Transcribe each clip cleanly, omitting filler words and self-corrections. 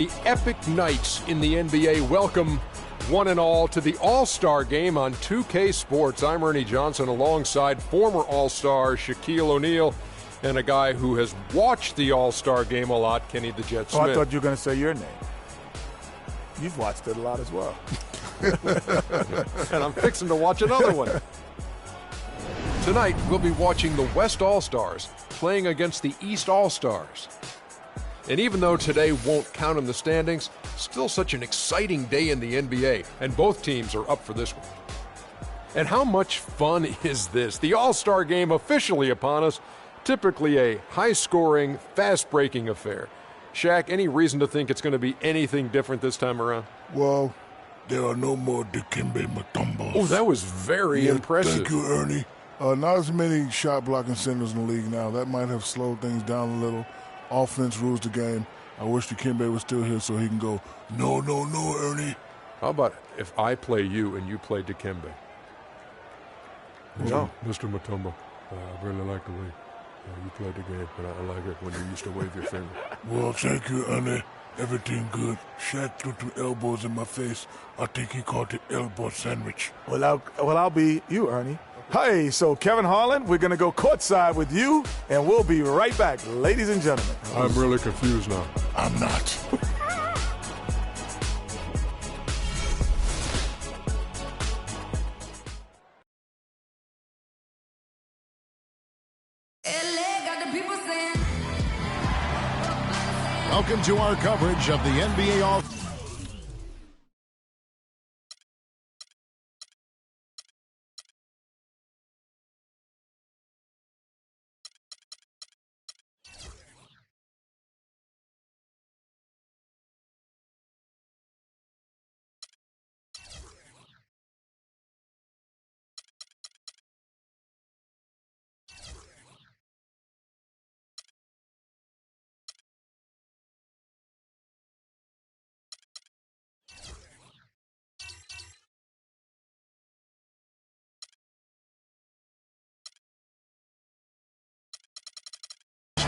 The epic nights in the NBA welcome one and all to the All-Star Game on 2K Sports. I'm Ernie Johnson alongside former All-Star Shaquille O'Neal and a guy who has watched the All-Star Game a lot, Kenny the Jet Smith. Oh, I thought you were going to say your name. You've watched it a lot as well. And I'm fixing to watch another one. Tonight, we'll be watching the West All-Stars playing against the East All-Stars. And even though today won't count in the standings, still such an exciting day in the NBA, and both teams are up for this one. And how much fun is this? The All-Star Game officially upon us, typically a high-scoring, fast-breaking affair. Shaq, any reason to think it's going to be anything different this time around? Well, there are no more Dikembe Mutombos. Oh, that was very impressive. Thank you, Ernie. Not as many shot-blocking centers in the league now. That might have slowed things down a little. Offense rules the game. I wish Dikembe was still here so he can go, no, Ernie. How about if I play you and you play Dikembe? No. Mr. Mutombo, I really like the way you played the game, but I like it when you used to wave your finger. Well, thank you, Ernie. Everything good. Shaq threw 2 elbows in my face. I think he called it elbow sandwich. Well, I'll be you, Ernie. Hey, so Kevin Harlan, we're going to go courtside with you, and we'll be right back, ladies and gentlemen. I'm really confused now. I'm not. Welcome to our coverage of the NBA All.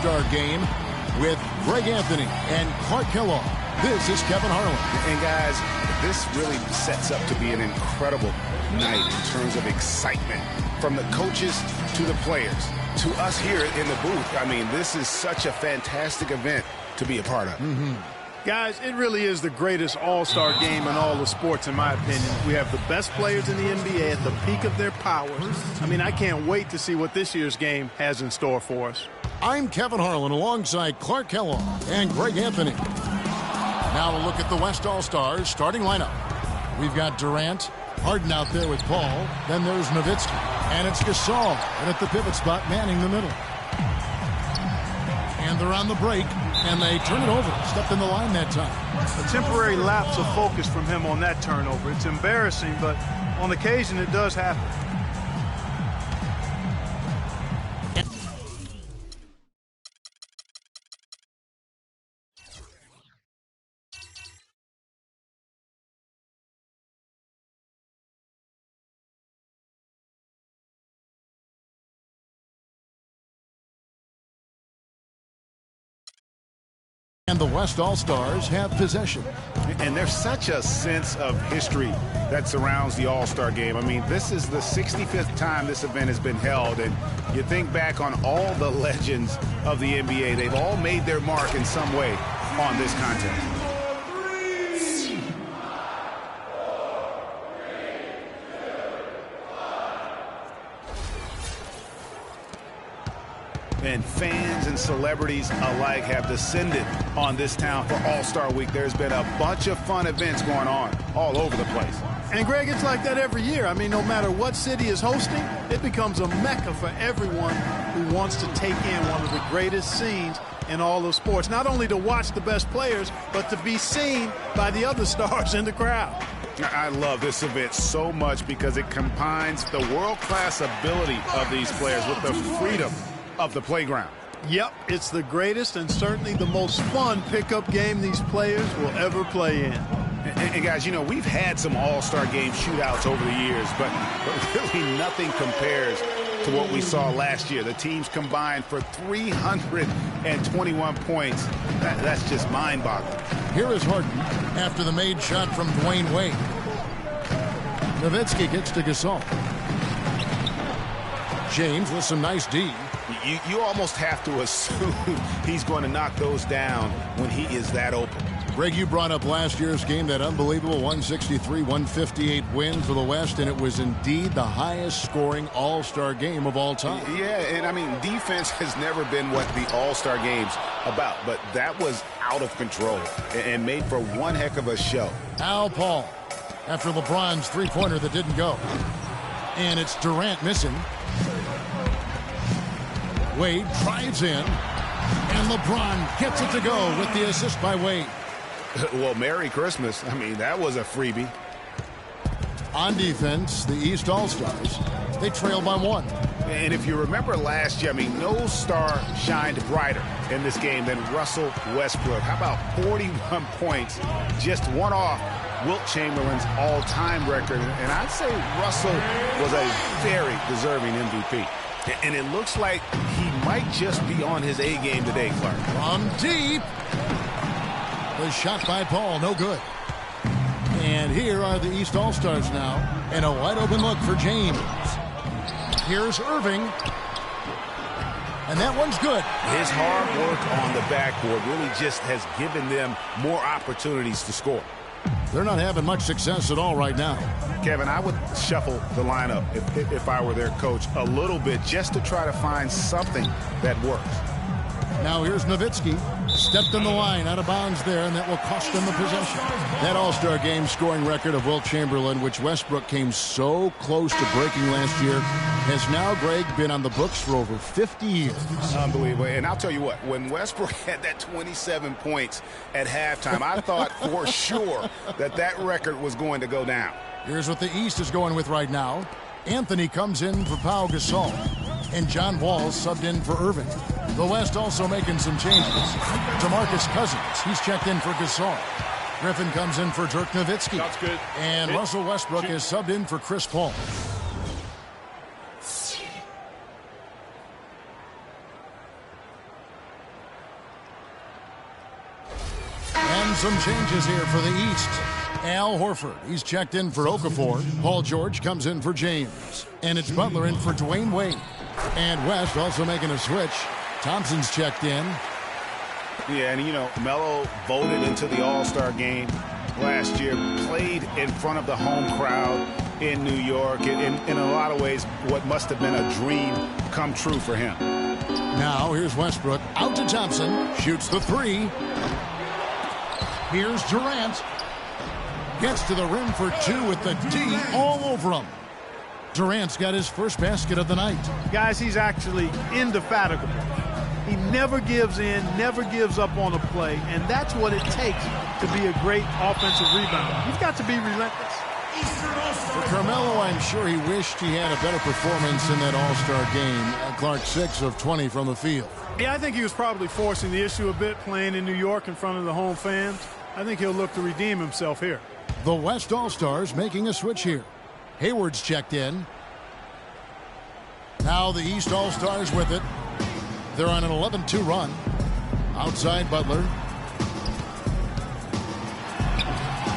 All-Star Game with Greg Anthony and Clark Kellogg. This is Kevin Harlan. And guys, this really sets up to be an incredible night in terms of excitement from the coaches to the players to us here in the booth. I mean, this is such a fantastic event to be a part of. Guys, it really is the greatest all-star game in all the sports, in my opinion. We have the best players in the NBA at the peak of their powers. I mean, I can't wait to see what this year's game has in store for us. I'm Kevin Harlan alongside Clark Kellogg and Greg Anthony. Now a look at the West All-Stars starting lineup. We've got Durant, Harden out there with Paul. Then there's Nowitzki. And it's Gasol. And at the pivot spot, manning the middle. And they're on the break. And they turn it over. Stepped in the line that time. A temporary lapse of focus from him on that turnover. It's embarrassing, but on occasion it does happen. And the West All-Stars have possession. And there's such a sense of history that surrounds the All-Star Game. I mean, this is the 65th time this event has been held, and you think back on all the legends of the NBA. They've all made their mark in some way on this contest. And fans and celebrities alike have descended on this town for All-Star Week. There's been a bunch of fun events going on all over the place. And, Greg, it's like that every year. I mean, no matter what city is hosting, it becomes a mecca for everyone who wants to take in one of the greatest scenes in all of sports. Not only to watch the best players, but to be seen by the other stars in the crowd. I love this event so much because it combines the world-class ability of these players with the freedom of the playground. Yep, it's the greatest and certainly the most fun pickup game these players will ever play in. And guys, you know, we've had some All-Star Game shootouts over the years, but really nothing compares to what we saw last year. The teams combined for 321 points. That's just mind-boggling. Here is Harden after the made shot from Dwayne Wade. Nowitzki gets to Gasol. James with some nice D. You almost have to assume he's going to knock those down when he is that open. Greg, you brought up last year's game, that unbelievable 163-158 win for the West, and it was indeed the highest scoring All-Star game of all time. Yeah, and I mean, defense has never been what the All-Star game's about, but that was out of control and made for one heck of a show. Al Paul after LeBron's three-pointer that didn't go. And it's Durant missing. Wade drives in, and LeBron gets it to go with the assist by Wade. Well, Merry Christmas. I mean, that was a freebie. On defense, the East All-Stars, they trail by 1. And if you remember last year, I mean, no star shined brighter in this game than Russell Westbrook. How about 41 points, just one off Wilt Chamberlain's all-time record? And I'd say Russell was a very deserving MVP. And it looks like he might just be on his A game today, Clark. From deep. The shot by Paul, no good. And here are the East All-Stars now. And a wide-open look for James. Here's Irving. And that one's good. His hard work on the backboard really just has given them more opportunities to score. They're not having much success at all right now. Kevin, I would shuffle the lineup if I were their coach a little bit just to try to find something that works. Now here's Nowitzki. Stepped in the line, out of bounds there, and that will cost them the possession. That All-Star game scoring record of Wilt Chamberlain, which Westbrook came so close to breaking last year, has now, Greg, been on the books for over 50 years. Unbelievable. And I'll tell you what, when Westbrook had that 27 points at halftime, I thought for sure that record was going to go down. Here's what the East is going with right now. Anthony comes in for Pau Gasol, and John Wall subbed in for Irving. The West also making some changes. DeMarcus Cousins, he's checked in for Gasol. Griffin comes in for Dirk Nowitzki. That's good. And Russell Westbrook is subbed in for Chris Paul. And some changes here for the East. Al Horford, he's checked in for Okafor. Paul George comes in for James. And it's Butler in for Dwayne Wade. And West also making a switch. Thompson's checked in. Yeah, and you know, Melo voted into the All-Star game last year, played in front of the home crowd in New York. In a lot of ways, what must have been a dream come true for him. Now, here's Westbrook. Out to Thompson. Shoots the three. Here's Durant. Gets to the rim for two with the D all over him. Durant's got his first basket of the night. Guys, he's actually indefatigable. He never gives in, never gives up on a play, and that's what it takes to be a great offensive rebounder. You've got to be relentless. For Carmelo, I'm sure he wished he had a better performance in that All-Star game. Clark, 6 of 20 from the field. Yeah, I think he was probably forcing the issue a bit playing in New York in front of the home fans. I think he'll look to redeem himself here. The West All-Stars making a switch here. Hayward's checked in. Now the East All-Stars with it. They're on an 11-2 run. Outside Butler.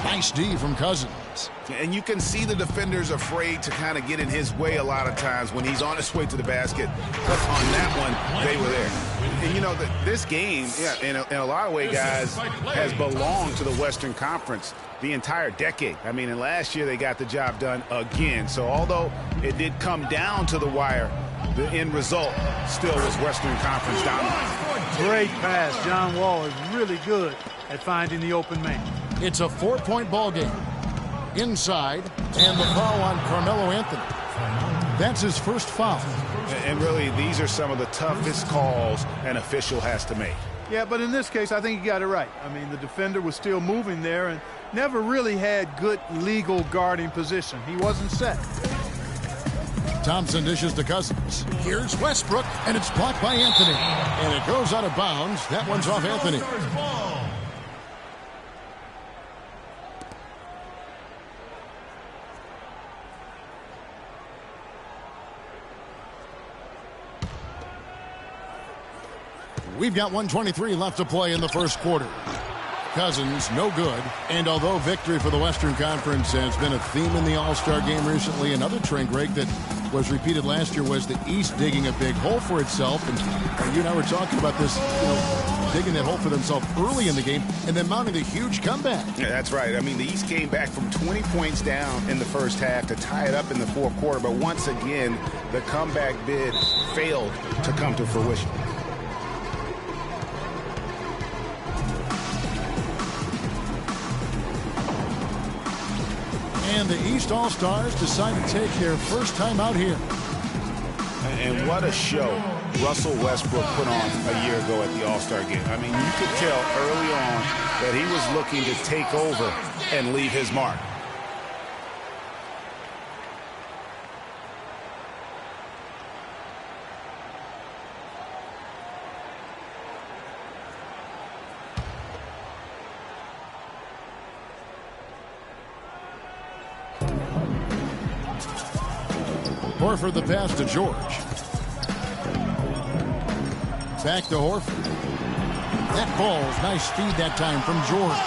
Nice D from Cousins. And you can see the defenders afraid to kind of get in his way a lot of times when he's on his way to the basket. But on that one, they were there. And you know, this game, yeah, in a lot of ways, guys, has belonged to the Western Conference the entire decade. I mean, and last year they got the job done again. So although it did come down to the wire, the end result still was Western Conference dominant. Great pass. John Wall is really good at finding the open man. It's a 4-point ball game. Inside, and the foul on Carmelo Anthony. That's his first foul. And really, these are some of the toughest calls an official has to make. Yeah, but in this case, I think he got it right. I mean, the defender was still moving there and never really had good legal guarding position. He wasn't set. Thompson dishes to Cousins. Here's Westbrook, and it's blocked by Anthony. And it goes out of bounds. That one's off Anthony. We've got 1:23 left to play in the first quarter. Cousins, no good. And although victory for the Western Conference has been a theme in the All-Star game recently, another trend, Greg, that was repeated last year was the East digging a big hole for itself. And you and I were talking about this, digging that hole for themselves early in the game and then mounting a huge comeback. Yeah, that's right. I mean, the East came back from 20 points down in the first half to tie it up in the fourth quarter. But once again, the comeback bid failed to come to fruition. And the East All-Stars decide to take their first time out here. And what a show Russell Westbrook put on a year ago at the All-Star game. I mean, you could tell early on that he was looking to take over and leave his mark. Horford the pass to George. Back to Horford. That ball's nice speed that time from George.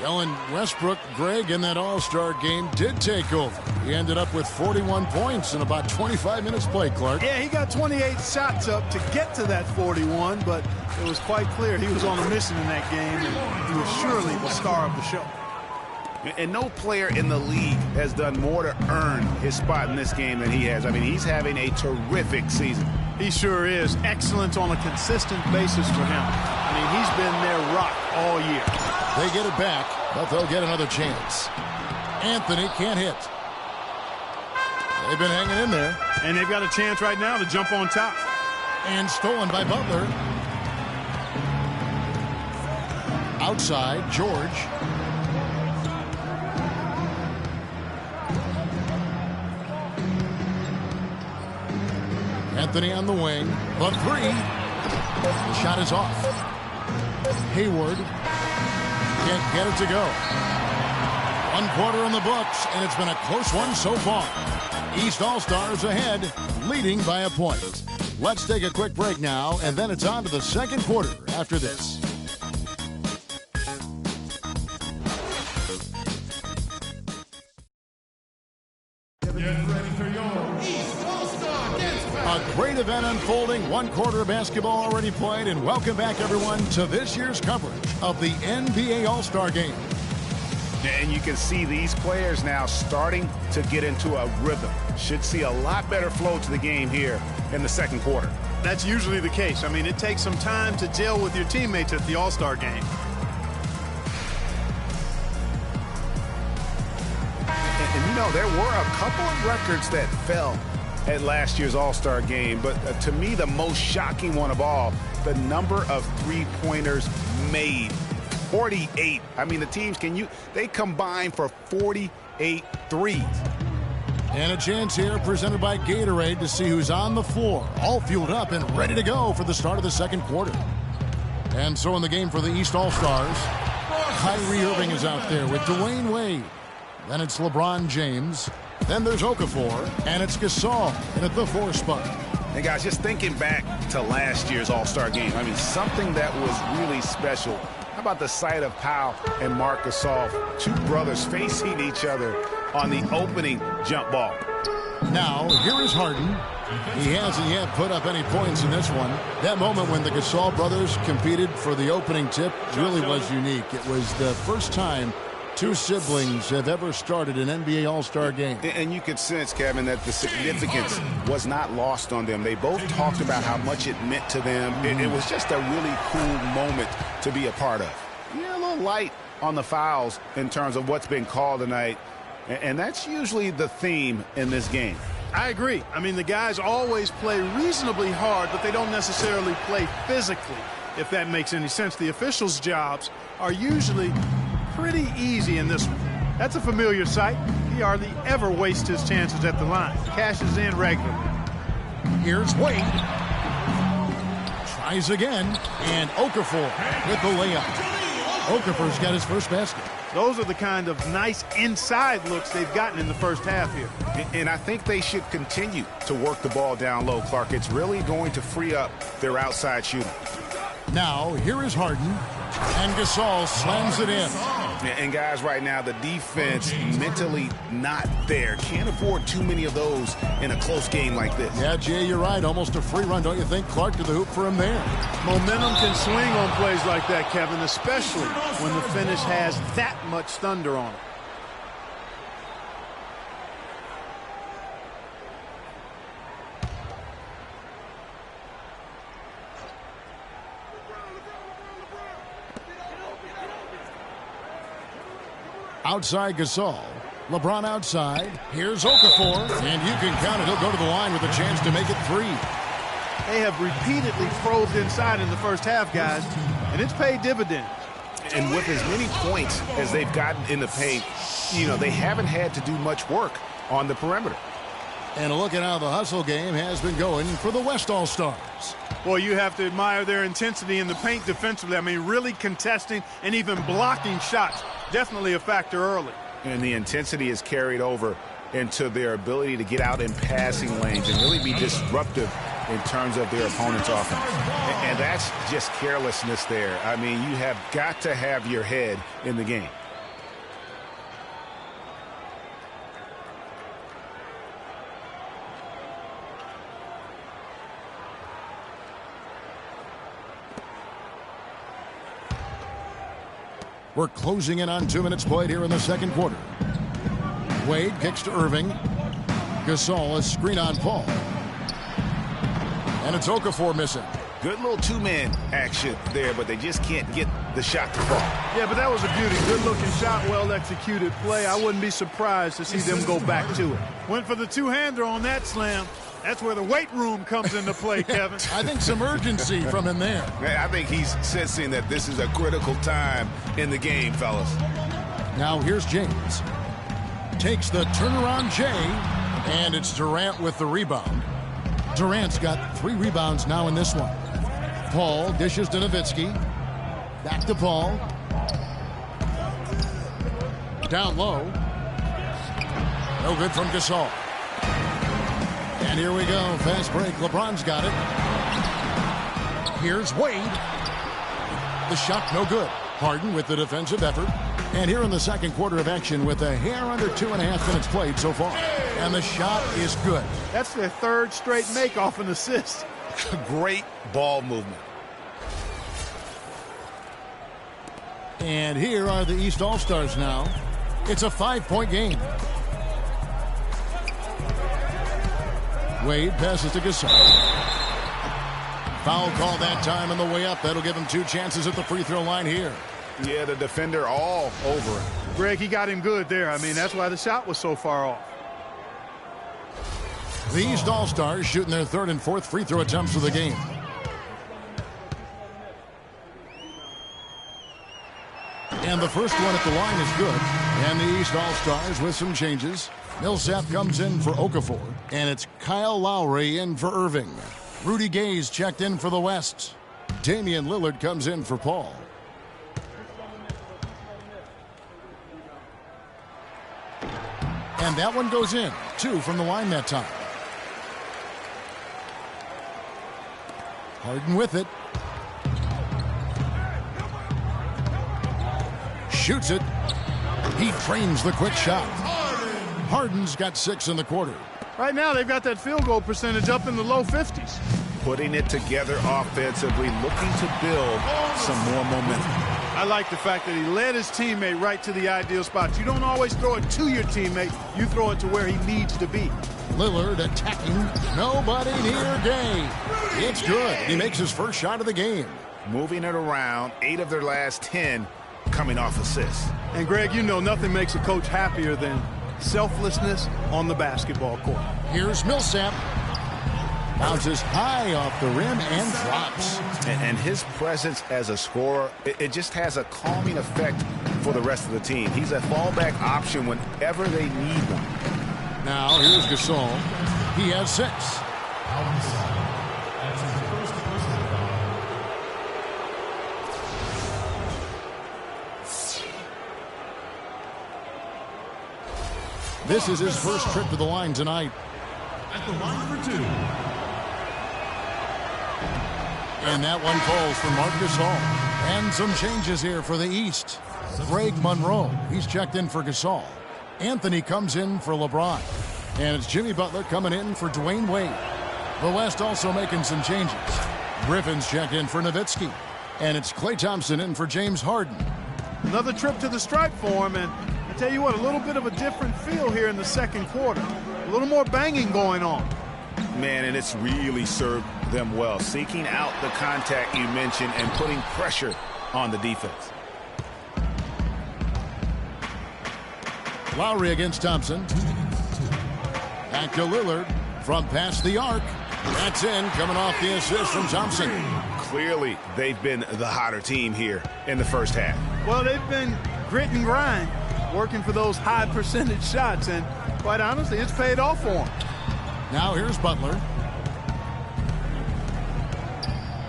Yelling Westbrook, Greg, in that All-Star game did take over. He ended up with 41 points in about 25 minutes played, Clark. Yeah, he got 28 shots up to get to that 41, but it was quite clear he was on a mission in that game, and he was surely the star of the show. And no player in the league has done more to earn his spot in this game than he has. I mean, he's having a terrific season. He sure is. Excellence on a consistent basis for him. I mean, he's been their rock all year. They get it back, but they'll get another chance. Anthony can't hit. They've been hanging in there. And they've got a chance right now to jump on top. And stolen by Butler. Outside, George. Anthony on the wing, but three. The shot is off. Hayward can't get it to go. 1 quarter in the books, and it's been a close one so far. East All-Stars ahead, leading by a point. Let's take a quick break now, and then it's on to the second quarter after this. A great event unfolding, 1 quarter of basketball already played, and welcome back, everyone, to this year's coverage of the NBA All-Star Game. And you can see these players now starting to get into a rhythm. Should see a lot better flow to the game here in the second quarter. That's usually the case. I mean, it takes some time to gel with your teammates at the All-Star game. And you know, there were a couple of records that fell at last year's All-Star game, but to me, the most shocking one of all, the number of three-pointers made. 48. I mean, the teams they combine for 48 threes. And a chance here presented by Gatorade to see who's on the floor, all fueled up and ready to go for the start of the second quarter. And so in the game for the East All-Stars, Kyrie Irving is out there with Dwayne Wade. Then it's LeBron James. Then there's Okafor, and it's Gasol in at the 4 spot. And guys, just thinking back to last year's All-Star game, I mean, something that was really special. How about the sight of Pau and Marc Gasol, two brothers facing each other on the opening jump ball? Now, here is Harden. He hasn't yet put up any points in this one. That moment when the Gasol brothers competed for the opening tip really was unique. It was the first time two siblings have ever started an NBA All-Star game. And you could sense, Kevin, that the significance was not lost on them. They both talked about how much it meant to them. It was just a really cool moment to be a part of. Yeah, a little light on the fouls in terms of what's been called tonight. And that's usually the theme in this game. I agree. I mean, the guys always play reasonably hard, but they don't necessarily play physically, if that makes any sense. The officials' jobs are usually pretty easy in this one. That's a familiar sight. He hardly ever wastes his chances at the line. Cashes in regularly. Here's Wade. Tries again, and Okafor with the layup. Okafor's got his first basket. Those are the kind of nice inside looks they've gotten in the first half here. And I think they should continue to work the ball down low, Clark. It's really going to free up their outside shooting. Now, here is Harden, and Gasol slams it in. And guys, right now, the defense mentally not there. Can't afford too many of those in a close game like this. Yeah, Jay, you're right. Almost a free run, don't you think? Clark to the hoop for him there. Momentum can swing on plays like that, Kevin, especially when the finish has that much thunder on it. Outside Gasol. LeBron outside. Here's Okafor. And you can count it. He'll go to the line with a chance to make it 3. They have repeatedly froze inside in the first half, guys, and it's paid dividends. And with as many points as they've gotten in the paint, you know, they haven't had to do much work on the perimeter. And a look at how the hustle game has been going for the West All-Stars. Boy, you have to admire their intensity in the paint defensively. I mean, really contesting and even blocking shots. Definitely a factor early. And the intensity is carried over into their ability to get out in passing lanes and really be disruptive in terms of their opponent's offense. And that's just carelessness there. I mean, you have got to have your head in the game. We're closing in on 2 minutes played here in the second quarter. Wade kicks to Irving. Gasol, a screen on Paul. And it's Okafor missing. Good little two-man action there, but they just can't get the shot to fall. Yeah, but that was a beauty. Good-looking shot, well-executed play. I wouldn't be surprised to see them go back to it. Went for the two-hander on that slam. That's where the weight room comes into play, Kevin. I think some urgency from him there. I think he's sensing that this is a critical time in the game, fellas. Now here's James. Takes the turnaround J, and it's Durant with the rebound. Durant's got 3 rebounds now in this one. Paul dishes to Nowitzki. Back to Paul. Down low. No good from Gasol. And here we go. Fast break. LeBron's got it. Here's Wade. The shot no good. Harden with the defensive effort. And here in the second quarter of action with a hair under 2.5 minutes played so far. And the shot is good. That's their 3rd straight make off an assist. Great ball movement. And here are the East All-Stars now. It's a 5-point game. Wade passes to Gasol. Foul call that time on the way up. That'll give him 2 chances at the free throw line here. Yeah, the defender all over it. Greg, he got him good there. I mean, that's why the shot was so far off. The East All-Stars shooting their 3rd and 4th free throw attempts of the game. And the first one at the line is good. And the East All-Stars with some changes. Millsap comes in for Okafor. And it's Kyle Lowry in for Irving. Rudy Gay's checked in for the West. Damian Lillard comes in for Paul. And that one goes in. 2 from the line that time. Harden with it. Shoots it. He frames the quick shot. Harden's got 6 in the quarter. Right now, they've got that field goal percentage up in the low 50s. Putting it together offensively, looking to build some more momentum. I like the fact that he led his teammate right to the ideal spot. You don't always throw it to your teammate. You throw it to where he needs to be. Lillard attacking. Nobody near Gay. It's good. He makes his first shot of the game. Moving it around, 8 of their last 10 coming off assists. And, Greg, you know nothing makes a coach happier than selflessness on the basketball court. Here's Millsap. Bounces high off the rim and drops. And his presence as a scorer, it just has a calming effect for the rest of the team. He's a fallback option whenever they need one. Now, here's Gasol. He has 6. This is his first trip to the line tonight. At the line for 2. And that one falls for Marcus Hall. And some changes here for the East. Greg Monroe, he's checked in for Gasol. Anthony comes in for LeBron. And it's Jimmy Butler coming in for Dwayne Wade. The West also making some changes. Griffin's checked in for Nowitzki. And it's Klay Thompson in for James Harden. Another trip to the stripe for him, and I tell you what, a little bit of a different feel here in the second quarter. A little more banging going on. Man, and it's really served them well. Seeking out the contact you mentioned and putting pressure on the defense. Lowry against Thompson. Back to Lillard from past the arc. That's in, coming off the assist from Thompson. Clearly, they've been the hotter team here in the first half. Well, they've been grit and grind, working for those high percentage shots, and quite honestly, it's paid off for them. Now here's Butler.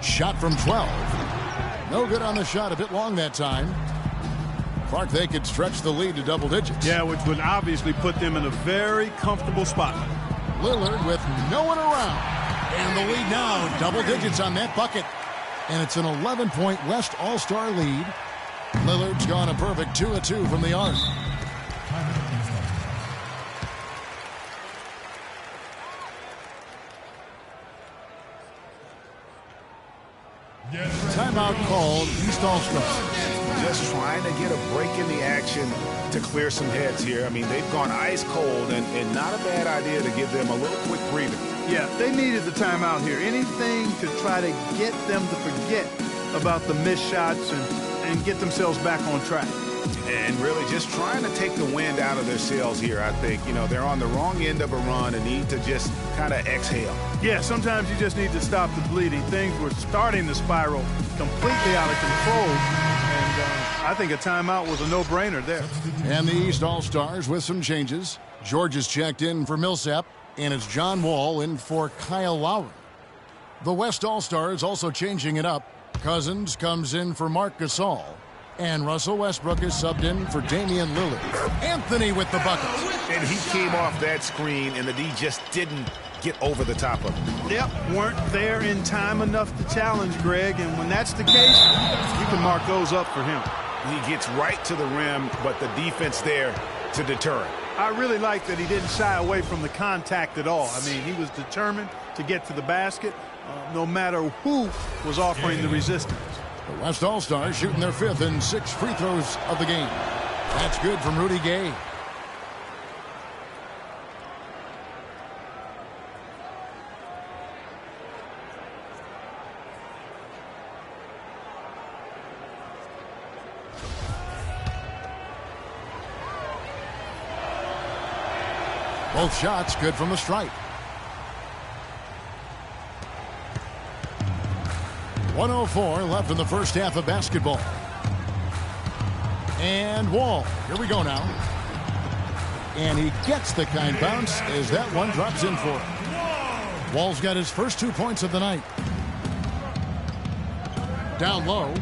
Shot from 12. No good on the shot, a bit long that time. Clark, they could stretch the lead to double digits. Yeah, which would obviously put them in a very comfortable spot. Lillard with no one around. And the lead now, double digits on that bucket. And it's an 11-point West All-Star lead. Lillard's gone a perfect 2 of 2 from the arc. Timeout called, East All-Star. Just trying to get a break in the action to clear some heads here. I mean, they've gone ice cold, and not a bad idea to give them a little quick breather. Yeah, they needed the timeout here. Anything to try to get them to forget about the missed shots and get themselves back on track. And really just trying to take the wind out of their sails here, I think. You know, they're on the wrong end of a run and need to just kind of exhale. Yeah, sometimes you just need to stop the bleeding. Things were starting to spiral completely out of control. And I think a timeout was a no-brainer there. And the East All-Stars with some changes. George is checked in for Millsap, and it's John Wall in for Kyle Lowry. The West All-Stars also changing it up. Cousins comes in for Marc Gasol. And Russell Westbrook is subbed in for Damian Lillard. Anthony with the bucket. And he came off that screen, and the D just didn't get over the top of him. Yep, weren't there in time enough to challenge Greg, and when that's the case, you can mark those up for him. He gets right to the rim, but the defense there to deter him. I really like that he didn't shy away from the contact at all. I mean, he was determined to get to the basket, no matter who was offering the resistance. The West All-Stars shooting their 5th and 6th free throws of the game. That's good from Rudy Gay. Both shots good from the stripe. 1:04 left in the first half of basketball. And Wall, here we go now. And he gets the kind bounce as that one drops in for him. Wall's got his first 2 points of the night. Down low.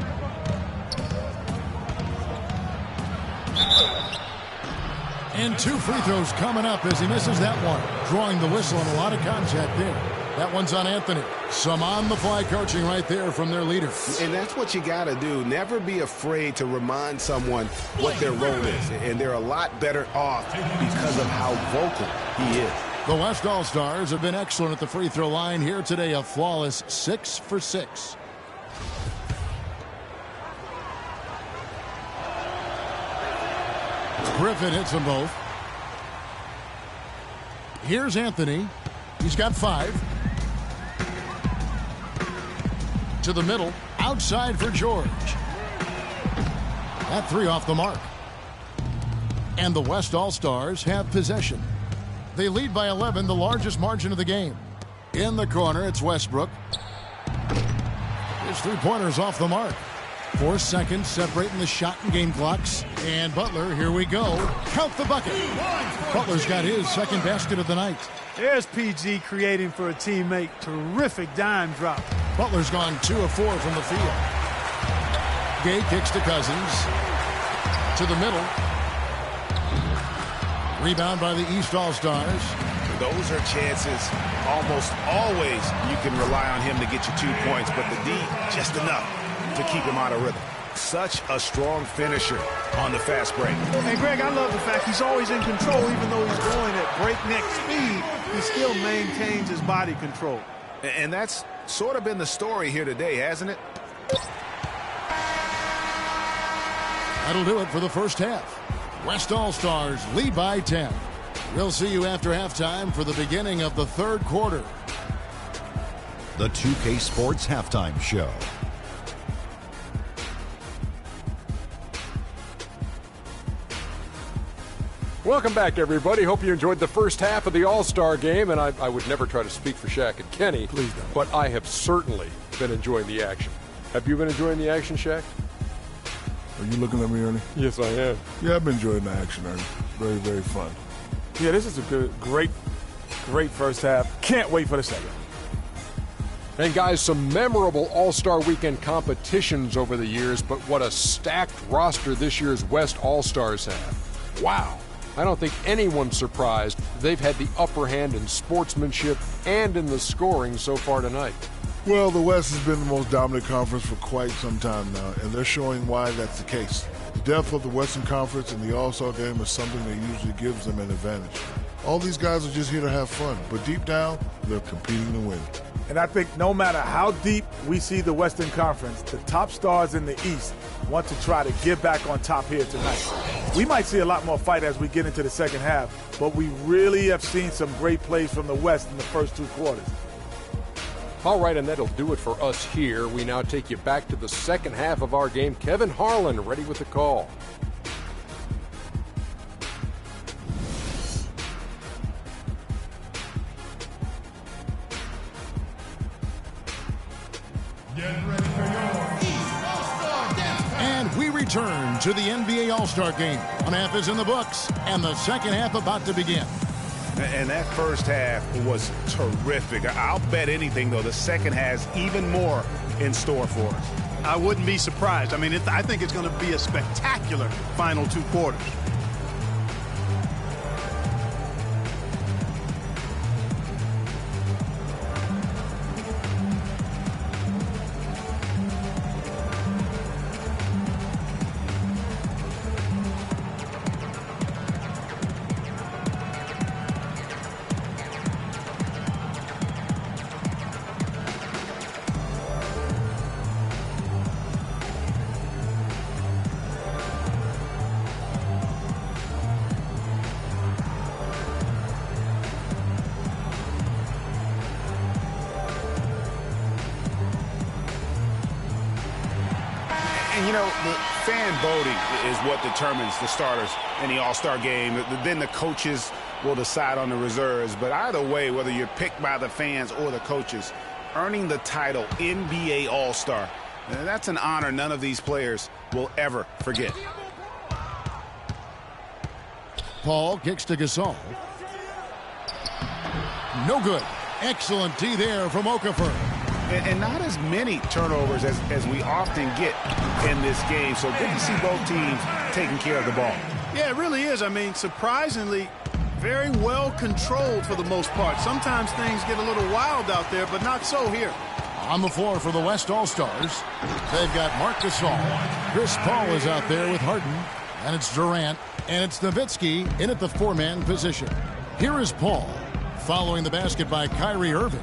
And 2 free throws coming up as he misses that one. Drawing the whistle and a lot of contact there. That one's on Anthony. Some on-the-fly coaching right there from their leader. And that's what you got to do. Never be afraid to remind someone what their role is. And they're a lot better off because of how vocal he is. The West All-Stars have been excellent at the free throw line here today. A flawless 6 for 6. Griffin hits them both. Here's Anthony. He's got 5. To the middle, outside for George. That 3 off the mark. And the West All-Stars have possession. They lead by 11, the largest margin of the game. In the corner, it's Westbrook. His 3-pointer's off the mark. 4 seconds separating the shot and game clocks. And Butler, here we go. Count the bucket. Butler's got his second basket of the night. There's PG creating for a teammate. Terrific dime drop. Butler's gone 2 of 4 from the field. Gay kicks to Cousins. To the middle. Rebound by the East All-Stars. Those are chances almost always you can rely on him to get you 2 points, but the D just enough to keep him out of rhythm. Such a strong finisher on the fast break. And Greg, I love the fact he's always in control. Even though he's going at breakneck speed, he still maintains his body control. And that's sort of been the story here today, hasn't it? That'll do it for the first half. West All-Stars lead by 10. We'll see you after halftime for the beginning of the third quarter. The 2K Sports Halftime Show. Welcome back, everybody. Hope you enjoyed the first half of the All-Star game, and I would never try to speak for Shaq and Kenny. Please don't. But I have certainly been enjoying the action. Have you been enjoying the action, Shaq? Are you looking at me, Ernie? Yes, I am. Yeah, I've been enjoying the action, Ernie. Very, very fun. Yeah, this is a great first half. Can't wait for the second. And guys, some memorable All-Star Weekend competitions over the years, but what a stacked roster this year's West All-Stars have. Wow. I don't think anyone's surprised they've had the upper hand in sportsmanship and in the scoring so far tonight. Well, the West has been the most dominant conference for quite some time now, and they're showing why that's the case. The depth of the Western Conference in the All-Star game is something that usually gives them an advantage. All these guys are just here to have fun, but deep down, they're competing to win. And I think no matter how deep we see the Western Conference, the top stars in the East want to try to get back on top here tonight. We might see a lot more fight as we get into the second half, but we really have seen some great plays from the West in the first 2 quarters. All right, and that'll do it for us here. We now take you back to the second half of our game. Kevin Harlan ready with the call. Get ready for your East All-Star Dance. And we return to the NBA All-Star game. One half is in the books, and the second half about to begin. And that first half was terrific. I'll bet anything, though, the second has even more in store for us. I wouldn't be surprised. I mean, I think it's going to be a spectacular final 2 quarters. And, you know, the fan voting is what determines the starters in the All-Star game. Then the coaches will decide on the reserves. But either way, whether you're picked by the fans or the coaches, earning the title NBA All-Star, that's an honor none of these players will ever forget. Paul kicks to Gasol. No good. Excellent D there from Okafor. And not as many turnovers as we often get in this game. So good to see both teams taking care of the ball. Yeah, it really is. I mean, surprisingly, very well controlled for the most part. Sometimes things get a little wild out there, but not so here. On the floor for the West All-Stars, they've got Marc Gasol. Chris Paul is out there with Harden. And it's Durant. And it's Nowitzki in at the 4-man position. Here is Paul, following the basket by Kyrie Irving.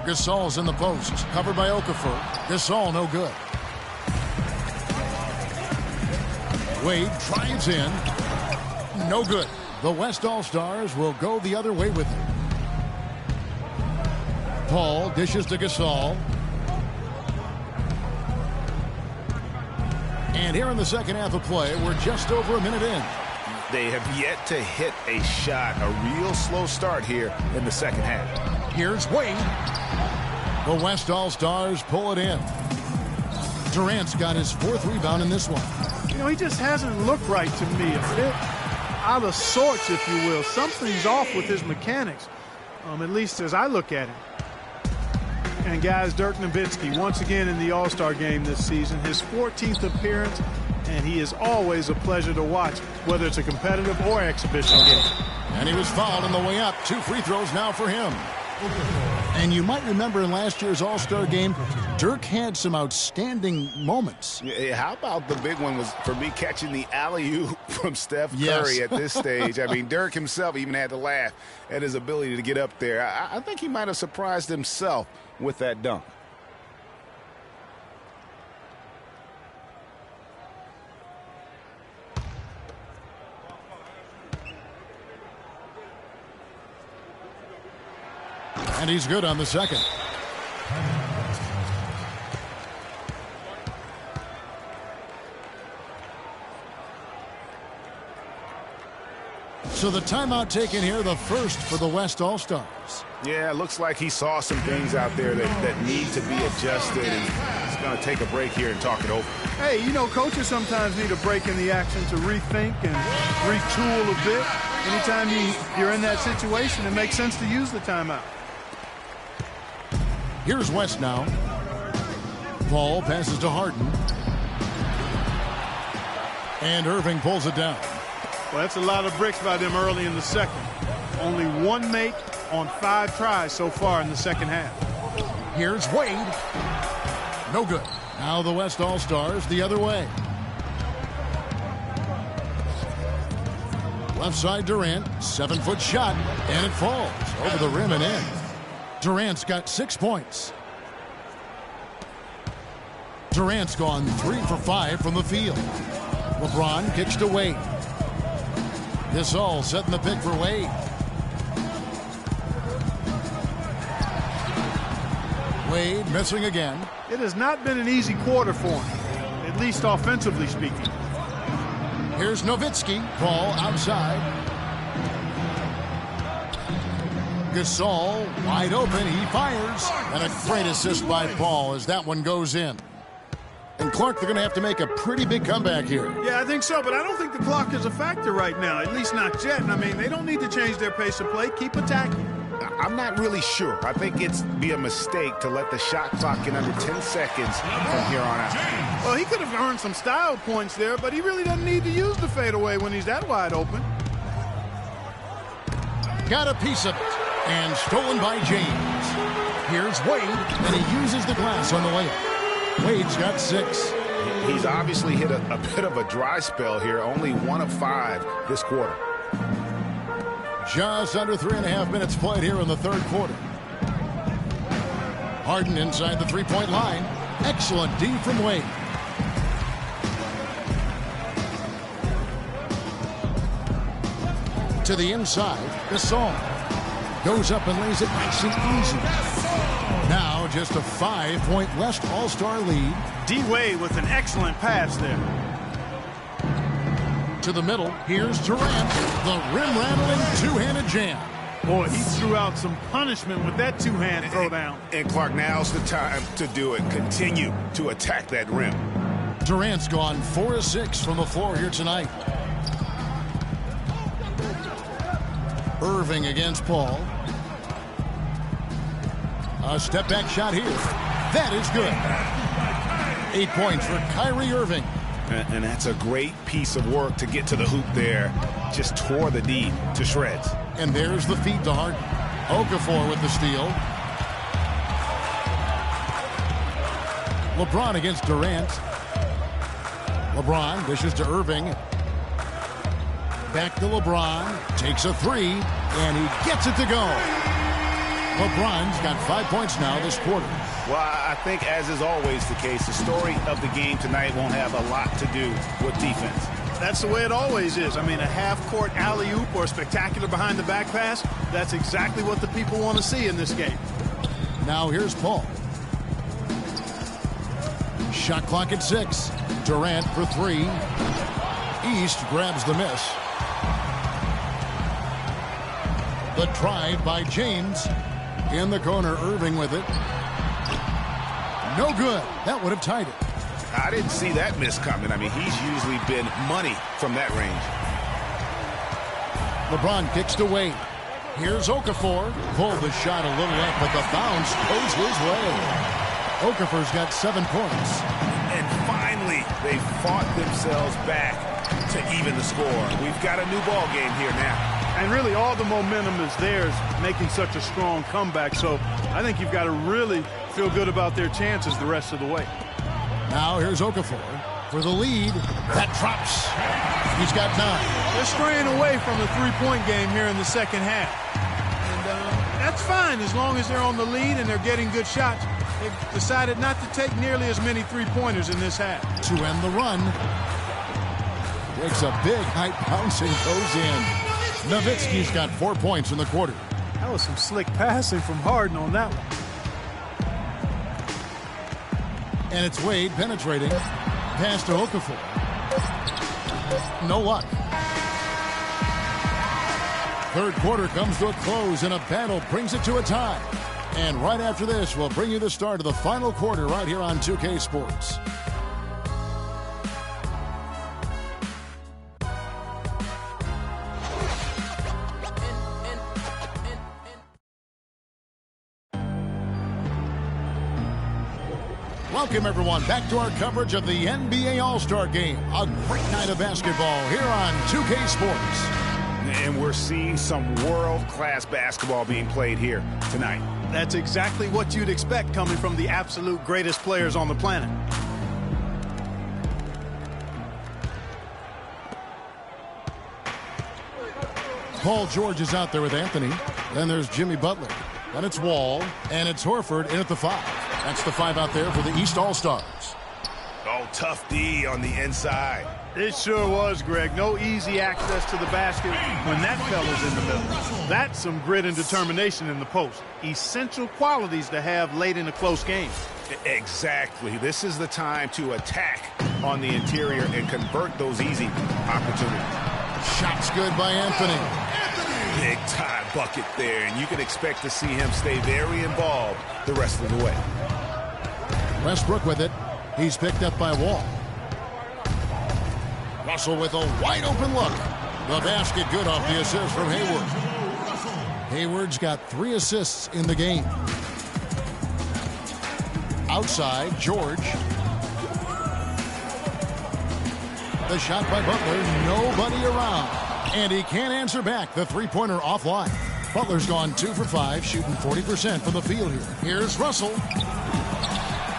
Gasol's in the post, covered by Okafor. Gasol no good. Wade drives in. No good. The West All-Stars will go the other way with him. Paul dishes to Gasol. And here in the second half of play, we're just over a minute in. They have yet to hit a shot. A real slow start here in the second half. Here's Wade. The West All-Stars pull it in. Durant's got his 4th rebound in this one. You know, he just hasn't looked right to me. A bit out of sorts, if you will. Something's off with his mechanics, at least as I look at him. And guys, Dirk Nowitzki once again in the All-Star game this season, his 14th appearance, and he is always a pleasure to watch, whether it's a competitive or exhibition game. And he was fouled on the way up. 2 free throws now for him. And you might remember in last year's All-Star game, Dirk had some outstanding moments. Yeah, how about the big one was for me catching the alley-oop from Steph Curry at this stage. I mean, Dirk himself even had to laugh at his ability to get up there. I think he might have surprised himself with that dunk. And he's good on the second. So the timeout taken here, the first for the West All-Stars. Yeah, it looks like he saw some things out there that need to be adjusted, and he's going to take a break here and talk it over. Hey, you know, coaches sometimes need a break in the action to rethink and retool a bit. Anytime you're in that situation, it makes sense to use the timeout. Here's West now. Paul passes to Harden. And Irving pulls it down. Well, that's a lot of bricks by them early in the second. Only 1 make on 5 tries so far in the second half. Here's Wade. No good. Now the West All-Stars the other way. Left side Durant. 7-foot shot. And it falls over the rim and in. Durant's got 6 points. Durant's gone 3 for 5 from the field. LeBron kicks to Wade. This all setting the pick for Wade. Wade missing again. It has not been an easy quarter for him, at least offensively speaking. Here's Nowitzki. Ball outside. Gasol wide open. He fires. And a great assist by Paul as that one goes in. And Clark, they're going to have to make a pretty big comeback here. Yeah, I think so, but I don't think the clock is a factor right now, at least not yet. I mean, they don't need to change their pace of play. Keep attacking. I'm not really sure. I think it's be a mistake to let the shot clock get under 10 seconds from here on out. Well, he could have earned some style points there, but he really doesn't need to use the fadeaway when he's that wide open. Got a piece of it. And stolen by James. Here's Wade, and he uses the glass on the layup. Wade's got 6. He's obviously hit a bit of a dry spell here. Only 1 of 5 this quarter. Just under 3.5 minutes played here in the third quarter. Harden inside the three-point line. Excellent D from Wade. To the inside, Gasol goes up and lays it nice and easy. Now just a 5-point West All-Star lead. D-Wade with an excellent pass there. To the middle, here's Durant. The rim-rattling two-handed jam. Boy, he threw out some punishment with that two-hand throwdown. And Clark, now's the time to do it. Continue to attack that rim. Durant's gone 4 of 6 from the floor here tonight. Irving against Paul. A step-back shot here. That is good. 8 points for Kyrie Irving. And that's a great piece of work to get to the hoop there. Just tore the D to shreds. And there's the feed to Harden. Okafor with the steal. LeBron against Durant. LeBron dishes to Irving. Back to LeBron. Takes a 3. And he gets it to go. LeBron's got 5 points now this quarter. Well, I think, as is always the case, the story of the game tonight won't have a lot to do with defense. That's the way it always is. I mean, a half-court alley-oop or a spectacular behind-the-back pass, that's exactly what the people want to see in this game. Now here's Paul. Shot clock at 6. Durant for 3. East grabs the miss. The drive by James. In the corner, Irving with it. No good. That would have tied it. I didn't see that miss coming. I mean, he's usually been money from that range. LeBron kicks to Wade. Here's Okafor. Pulled the shot a little up, but the bounce goes his way. Okafor's got 7 points. And finally, they fought themselves back to even the score. We've got a new ball game here now. And really, all the momentum is theirs, making such a strong comeback. So I think you've got to really feel good about their chances the rest of the way. Now here's Okafor for the lead. That drops. He's got 9. They're straying away from the three-point game here in the second half. And that's fine as long as they're on the lead and they're getting good shots. They've decided not to take nearly as many three-pointers in this half. To end the run. Takes a big height bounce and goes in. Nowitzki's got 4 points in the quarter. That was some slick passing from Harden on that one. And it's Wade penetrating. Pass to Okafor. No luck. Third quarter comes to a close, and a battle brings it to a tie. And right after this, we'll bring you the start of the final quarter right here on 2K Sports. Welcome, everyone, back to our coverage of the NBA All-Star Game. A great night of basketball here on 2K Sports. And we're seeing some world-class basketball being played here tonight. That's exactly what you'd expect coming from the absolute greatest players on the planet. Paul George is out there with Anthony. Then there's Jimmy Butler. Then it's Wall. And it's Horford in at the 5. That's the 5 out there for the East All-Stars. Oh, tough D on the inside. It sure was, Greg. No easy access to the basket when that fella's in the middle. That's some grit and determination in the post. Essential qualities to have late in a close game. Exactly. This is the time to attack on the interior and convert those easy opportunities. Shots good by Anthony. Big time bucket there, and you can expect to see him stay very involved the rest of the way. Westbrook with it. He's picked up by Wall. Russell with a wide open look. The basket good off the assist from Hayward. Hayward's got 3 assists in the game. Outside, George. The shot by Butler, nobody around. And he can't answer back. The three-pointer offline. Butler's gone 2 for 5, shooting 40% from the field here. Here's Russell.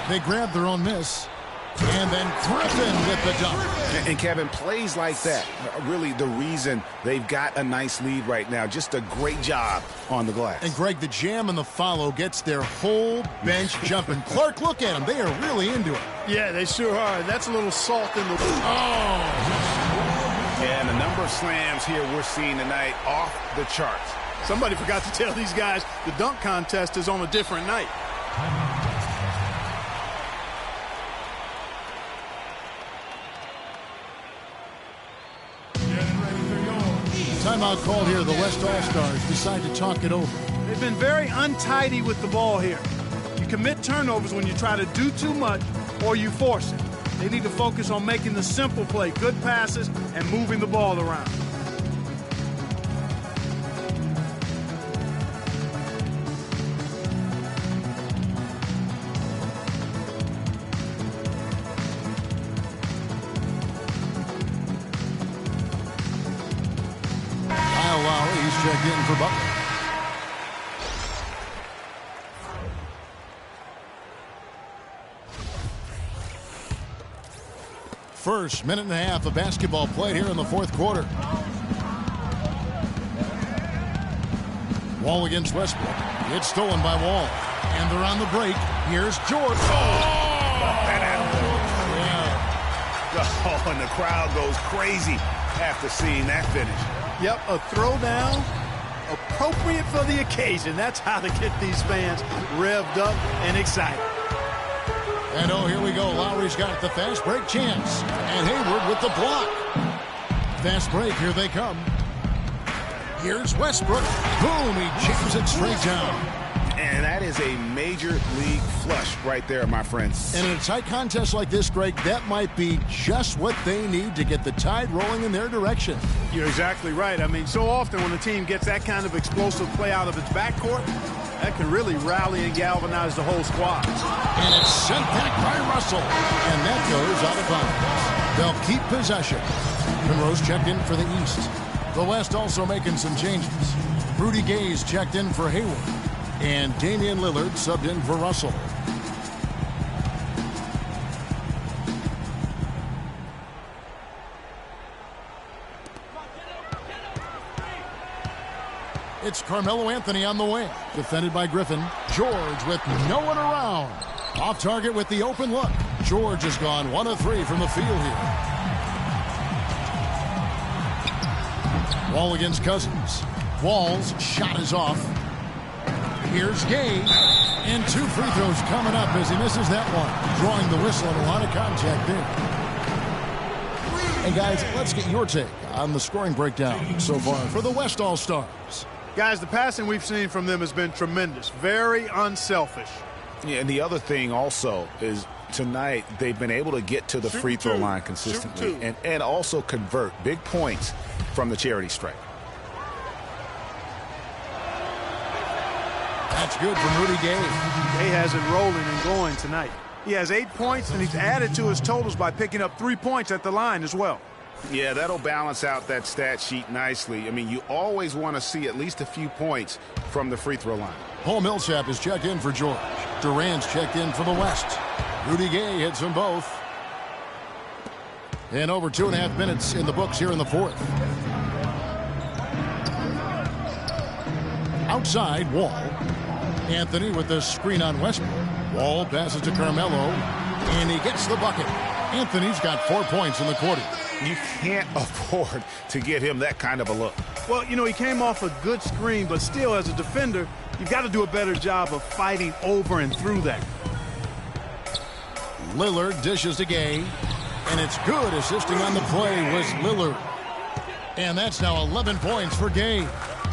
They grab their own miss. And then Griffin with the dunk. And Kevin, plays like that, really the reason they've got a nice lead right now. Just a great job on the glass. And Greg, the jam and the follow gets their whole bench jumping. Clark, look at them. They are really into it. Yeah, they sure are. That's a little salt in the... And the number of slams here we're seeing tonight off the charts. Somebody forgot to tell these guys the dunk contest is on a different night. Timeout called here. The West All-Stars decide to talk it over. They've been very untidy with the ball here. You commit turnovers when you try to do too much or you force it. They need to focus on making the simple play, good passes, and moving the ball around. He's checked in for Butler. First minute and a half of basketball played here in the fourth quarter. Wall against Westbrook. It's stolen by Wall. And they're on the break. Here's George. Oh, and the crowd goes crazy after seeing that finish. Yep, a throwdown, appropriate for the occasion. That's how to get these fans revved up and excited. And oh, here we go. Lowry's got the fast break chance. And Hayward with the block. Fast break, here they come. Here's Westbrook. Boom, he jams it straight down. And that is a major league flush right there, my friends. And in a tight contest like this, Greg, that might be just what they need to get the tide rolling in their direction. You're exactly right. I mean, so often when a team gets that kind of explosive play out of its backcourt, that can really rally and galvanize the whole squad. And it's sent back by Russell. And that goes out of bounds. They'll keep possession. Monroe's checked in for the East. The West also making some changes. Rudy Gay's checked in for Hayward. And Damian Lillard subbed in for Russell. It's Carmelo Anthony on the wing. Defended by Griffin. George with no one around. Off target with the open look. George has gone 1 of 3 from the field here. Wall against Cousins. Wall's shot is off. Here's Gay. And 2 free throws coming up as he misses that one. Drawing the whistle and a lot of contact there. And guys, let's get your take on the scoring breakdown so far for the West All-Stars. Guys, the passing we've seen from them has been tremendous. Very unselfish. Yeah, and the other thing also is tonight they've been able to get to the free throw line consistently and also convert big points from the charity stripe. That's good from Rudy Gay. Gay has it rolling and going tonight. He has 8 points, and he's added to his totals by picking up 3 points at the line as well. Yeah, that'll balance out that stat sheet nicely. I mean, you always want to see at least a few points from the free throw line. Paul Millsap is checked in for George. Durant's checked in for the West. Rudy Gay hits them both. And over 2.5 minutes in the books here in the fourth. Outside, Wall. Anthony with the screen on Westbrook. Wall passes to Carmelo, and he gets the bucket. Anthony's got 4 points in the quarter. You can't afford to give him that kind of a look. Well, you know, he came off a good screen, but still, as a defender, you've got to do a better job of fighting over and through that. Lillard dishes to Gay, and it's good. Assisting on the play was Lillard. And that's now 11 points for Gay.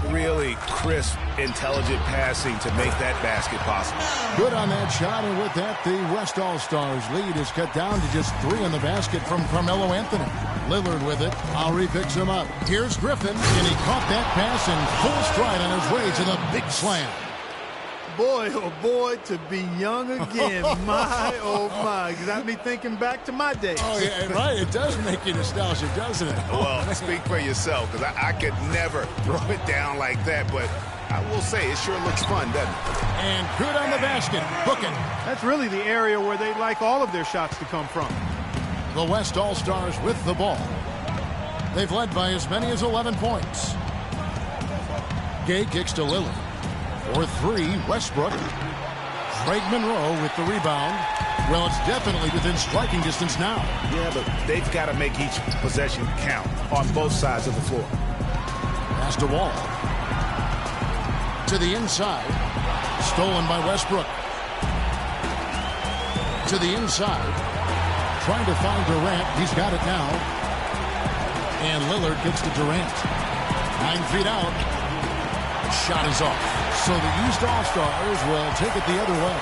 Really crisp, intelligent passing to make that basket possible. Good on that shot, and with that, the West All-Stars lead is cut down to just 3 in the basket from Carmelo Anthony. Lillard with it. Lowry picks him up. Here's Griffin, and he caught that pass in full stride on his way to the big slam. Boy, oh boy, to be young again. My, oh my. Got me thinking back to my days. Oh, yeah, right. It does make you nostalgic, doesn't it? Well, speak for yourself, because I could never throw it down like that, but I will say it sure looks fun, doesn't it? And good on the basket. Booking. That's really the area where they'd like all of their shots to come from. The West All-Stars with the ball. They've led by as many as 11 points. Gay kicks to Lillard. For 3, Westbrook. Craig Monroe with the rebound. Well, it's definitely within striking distance now. Yeah, but they've got to make each possession count on both sides of the floor. Pass to Wall. To the inside. Stolen by Westbrook. To the inside. Trying to find Durant. He's got it now. And Lillard gets to Durant. 9 feet out. Shot is off. So the East All-Stars will take it the other way.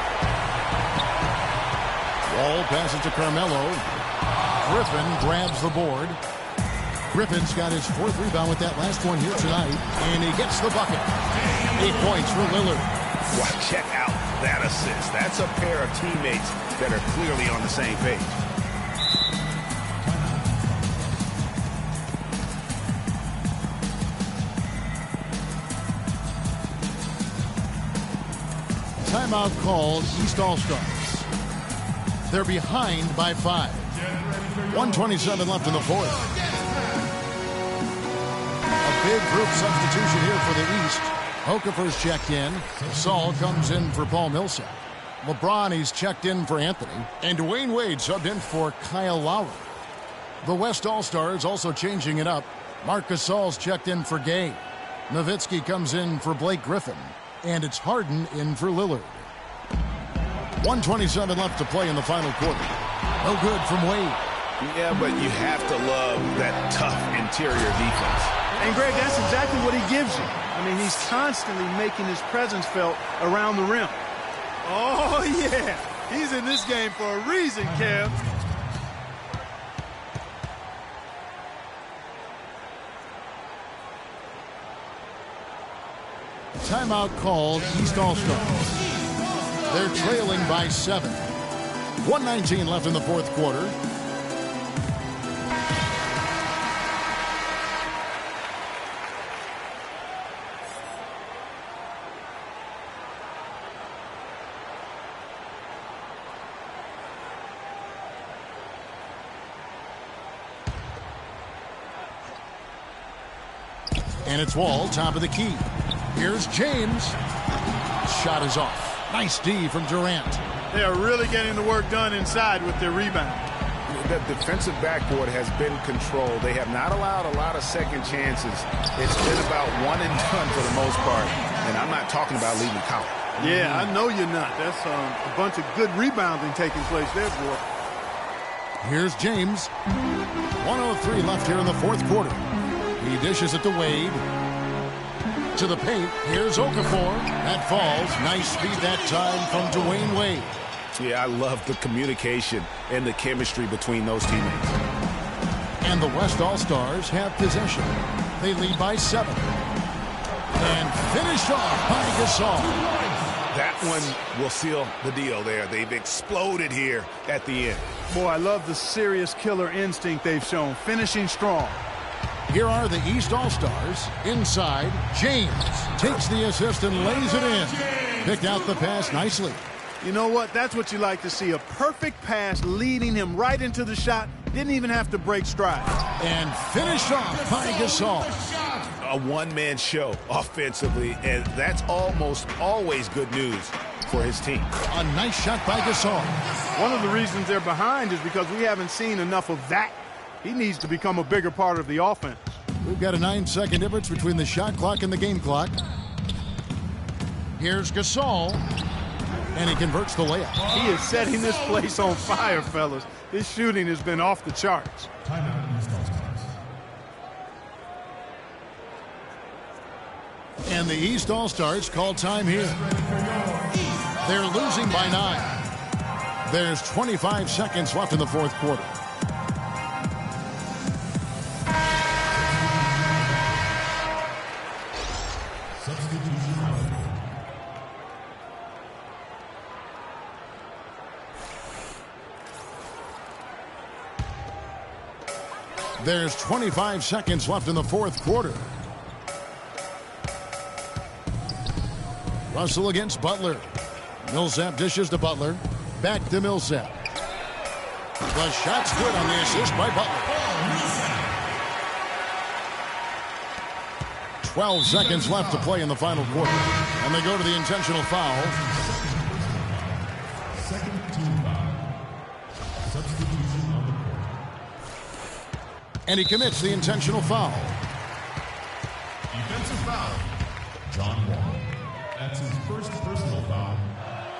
Wall passes to Carmelo. Griffin grabs the board. Griffin's got his 4th rebound with that last one here tonight. And he gets the bucket. 8 points for Lillard. Wow, check out that assist. That's a pair of teammates that are clearly on the same page. Timeout called East All-Stars. They're behind by 5. 1:27 left in the fourth. A big group substitution here for the East. Okafor's checked in. Saul comes in for Paul Millsap. LeBron, he's checked in for Anthony. And Dwayne Wade subbed in for Kyle Lowry. The West All-Stars also changing it up. Marc Gasol's checked in for Gay. Nowitzki comes in for Blake Griffin. And it's Harden in for Lillard. 1:27 left to play in the final quarter. No good from Wade. Yeah, but you have to love that tough interior defense. And, Greg, that's exactly what he gives you. I mean, he's constantly making his presence felt around the rim. Oh, yeah. He's in this game for a reason, Kev. Timeout called East All-Stars. They're trailing by 7. 1:19 left in the fourth quarter. And it's Wall, top of the key. Here's James. Shot is off. Nice D from Durant. They are really getting the work done inside with their rebound. The defensive backboard has been controlled. They have not allowed a lot of second chances. It's been about one and done for the most part. And I'm not talking about leaving count. Yeah, I know you're not. That's a bunch of good rebounding taking place there, boy. Here's James. 1:03 left here in the fourth quarter. He dishes it to Wade. To the paint. Here's Okafor. That falls. Nice speed that time from Dwayne Wade. Yeah, I love the communication and the chemistry between those teammates. And the West All-Stars have possession. They lead by 7. And finish off by Gasol. That one will seal the deal there. They've exploded here at the end. Boy, I love the serious killer instinct they've shown. Finishing strong. Here are the East All-Stars. Inside, James takes the assist and lays it in. Picked out the pass nicely. You know what? That's what you like to see. A perfect pass leading him right into the shot. Didn't even have to break stride. And finished off by Gasol. A one-man show offensively, and that's almost always good news for his team. A nice shot by Gasol. One of the reasons they're behind is because we haven't seen enough of that. He needs to become a bigger part of the offense. We've got a 9-second difference between the shot clock and the game clock. Here's Gasol. And he converts the layup. He is setting this place on fire, fellas. His shooting has been off the charts. And the East All-Stars call time here. They're losing by 9. There's 25 seconds left in the fourth quarter. There's 25 seconds left in the fourth quarter. Russell against Butler. Millsap dishes to Butler. Back to Millsap. The shot's good on the assist by Butler. 12 seconds left to play in the final quarter. And they go to the intentional foul. Second team foul. Substitution on the court. And he commits the intentional foul. Defensive foul. John Wall. That's his first personal foul.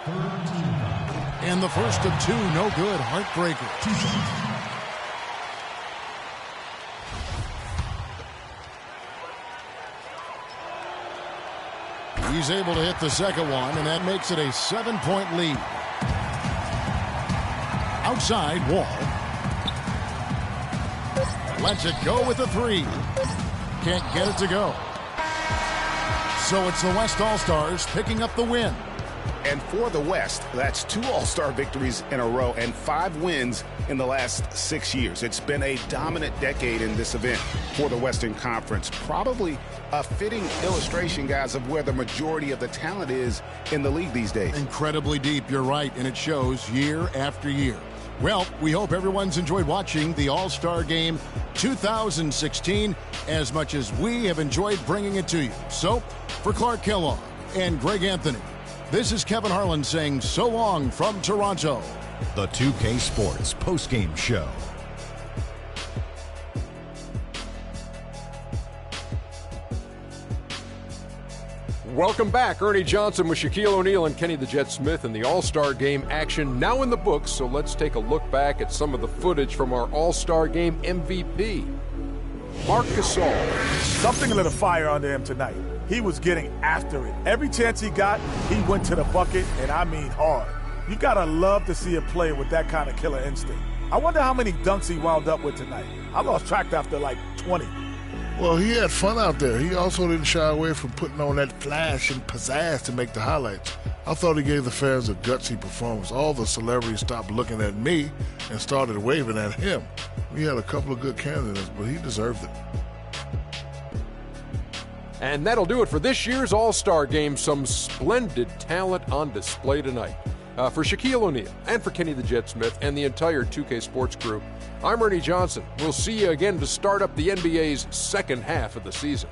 Third team foul. And the first of 2, no good. Heartbreaker. 2 seconds. He's able to hit the second one, and that makes it a 7-point lead. Outside, Wall. Lets it go with the 3. Can't get it to go. So it's the West All-Stars picking up the win. And for the West, that's 2 All-Star victories in a row and 5 wins in the last 6 years. It's been a dominant decade in this event for the Western Conference. Probably a fitting illustration, guys, of where the majority of the talent is in the league these days. Incredibly deep, you're right, and it shows year after year. Well, we hope everyone's enjoyed watching the All-Star Game 2016 as much as we have enjoyed bringing it to you. So, for Clark Kellogg and Greg Anthony, this is Kevin Harlan saying so long from Toronto. The 2K Sports postgame show. Welcome back. Ernie Johnson with Shaquille O'Neal and Kenny the Jet Smith in the All-Star Game action now in the books. So let's take a look back at some of the footage from our All-Star Game MVP. Marc Gasol. Something lit a fire under him tonight. He was getting after it. Every chance he got, he went to the bucket, and I mean hard. You gotta love to see a player with that kind of killer instinct. I wonder how many dunks he wound up with tonight. I lost track after like 20. Well, he had fun out there. He also didn't shy away from putting on that flash and pizzazz to make the highlights. I thought he gave the fans a gutsy performance. All the celebrities stopped looking at me and started waving at him. We had a couple of good candidates, but he deserved it. And that'll do it for this year's All-Star Game. Some splendid talent on display tonight. For Shaquille O'Neal and for Kenny the Jet Smith and the entire 2K Sports crew, I'm Ernie Johnson. We'll see you again to start up the NBA's second half of the season.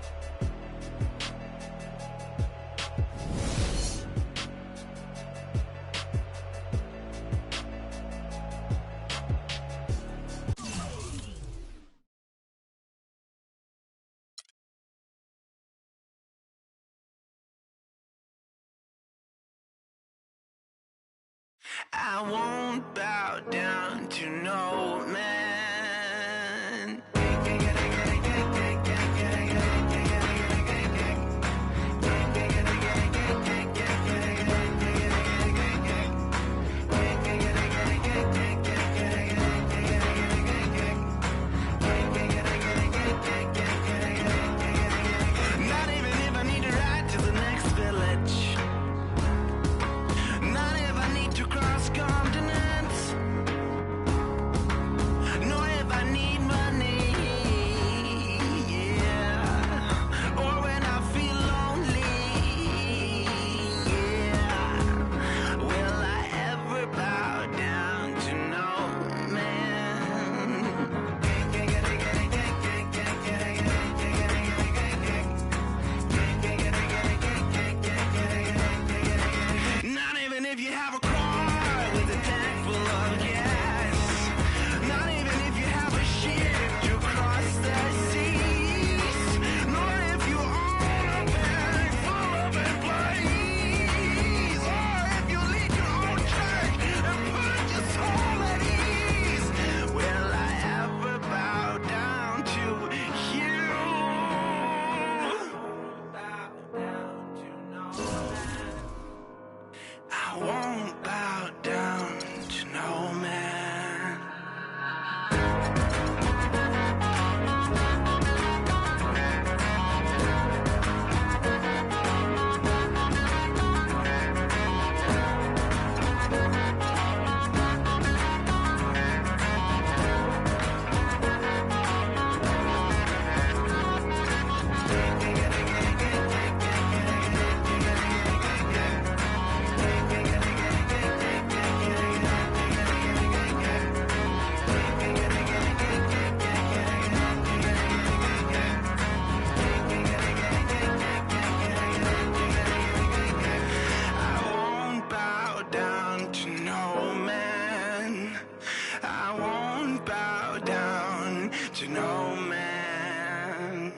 I won't bow down to no man. Not even if I need to ride to the next village. Not if I need to cross continents. Nor if I need money. Yeah. Or when I feel lonely. Yeah. Will I ever bow down to no man? Not even if you have a car with a tank full of gas. Not even if you have a ship to cross the seas. Nor if you own a bank full of employees. Or if you lead your own church and put your soul at ease. Will I ever bow down to you? Bow down to no man. I won't bow down to no man. I won't bow down to no man. I won't bow down to no man.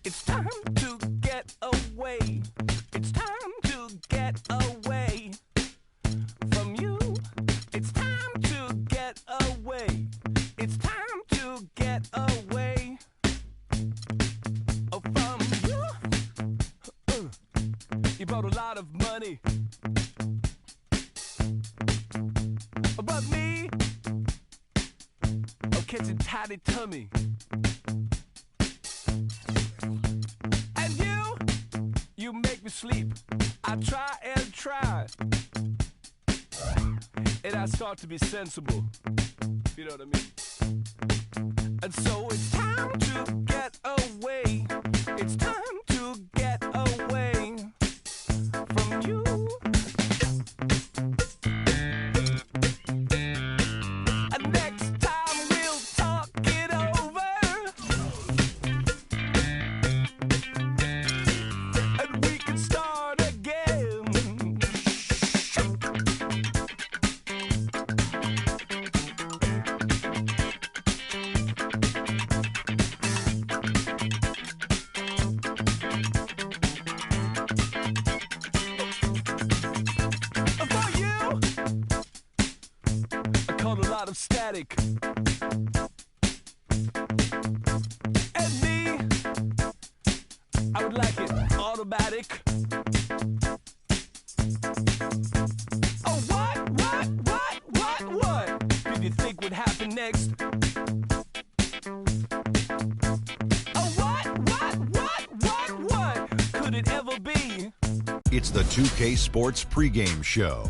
It's time to get away. It's time to get away from you. It's time to get away. It's time to get away from you. You brought a lot of money, but me, I'm catching tidy tummy. And you make me sleep. I try and try, and I start to be sensible. You know what I mean? And so it's time to get away. It's time to get away from you. And next time we'll talk it over. And we can start again. For you, I caught a lot of static. And me, I would like it automatic. Oh, what did you think would happen next? Oh, what could it ever be? It's the 2K Sports pregame show.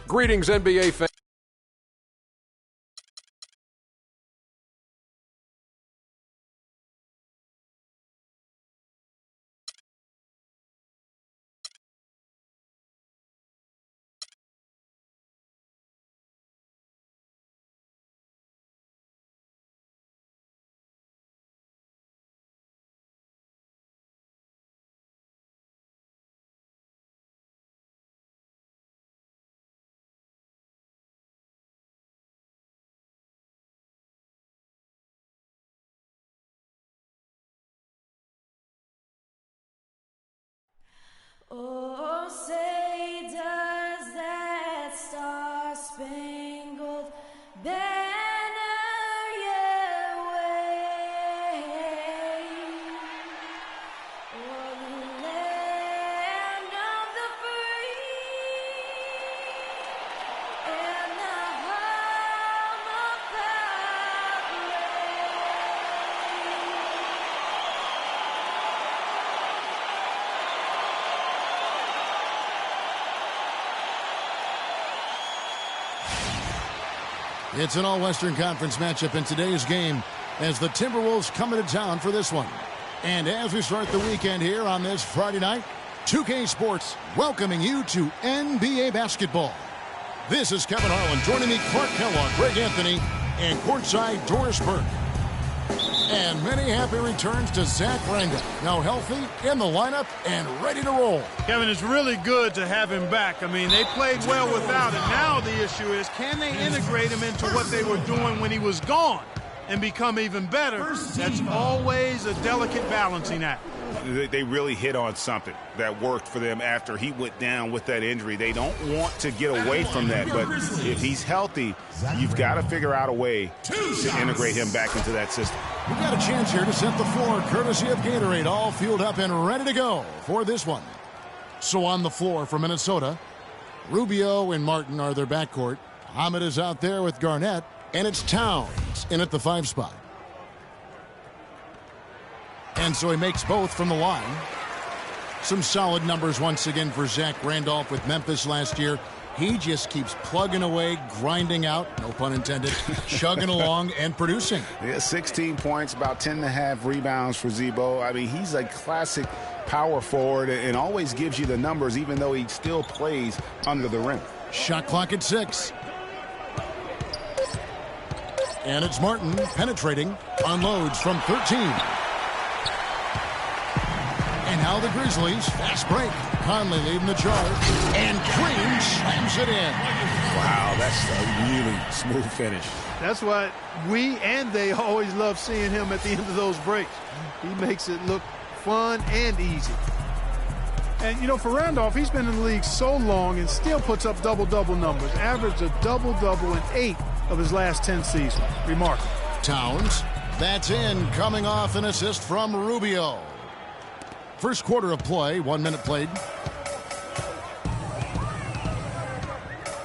Greetings, NBA fans. Oh, say does that star-spangled banner yet wave o'er the land of the free and the home of It's an all-Western Conference matchup in today's game as the Timberwolves come into town for this one. And as we start the weekend here on this Friday night, 2K Sports welcoming you to NBA basketball. This is Kevin Harlan. Joining me, Clark Kellogg, Greg Anthony, and courtside Doris Burke. And many happy returns to Zach Randolph. Now healthy, in the lineup, and ready to roll. Kevin, it's really good to have him back. I mean, they played well without it. Now the issue is, can they integrate him into what they were doing when he was gone and become even better? That's always a delicate balancing act. They really hit on something that worked for them after he went down with that injury. They don't want to get away from that, but if he's healthy, you've got to figure out a way to integrate him back into that system. We've got a chance here to set the floor, courtesy of Gatorade, all fueled up and ready to go for this one. So on the floor for Minnesota, Rubio and Martin are their backcourt. Hamid is out there with Garnett, and it's Towns in at the 5 spot. And so he makes both from the line. Some solid numbers once again for Zach Randolph with Memphis last year. He just keeps plugging away, grinding out, no pun intended, chugging along and producing. Yeah, 16 points, about 10.5 rebounds for Zebo. I mean, he's a classic power forward and always gives you the numbers, even though he still plays under the rim. Shot clock at 6. And it's Martin penetrating, unloads from 13. And now the Grizzlies, fast break. Conley leading the charge. And Green slams it in. Wow, that's a really smooth finish. That's why we and they always love seeing him at the end of those breaks. He makes it look fun and easy. And, you know, for Randolph, he's been in the league so long and still puts up double-double numbers. Averaged a double-double in 8 of his last 10 seasons. Remarkable. Towns, that's in, coming off an assist from Rubio. First quarter of play, 1 minute played.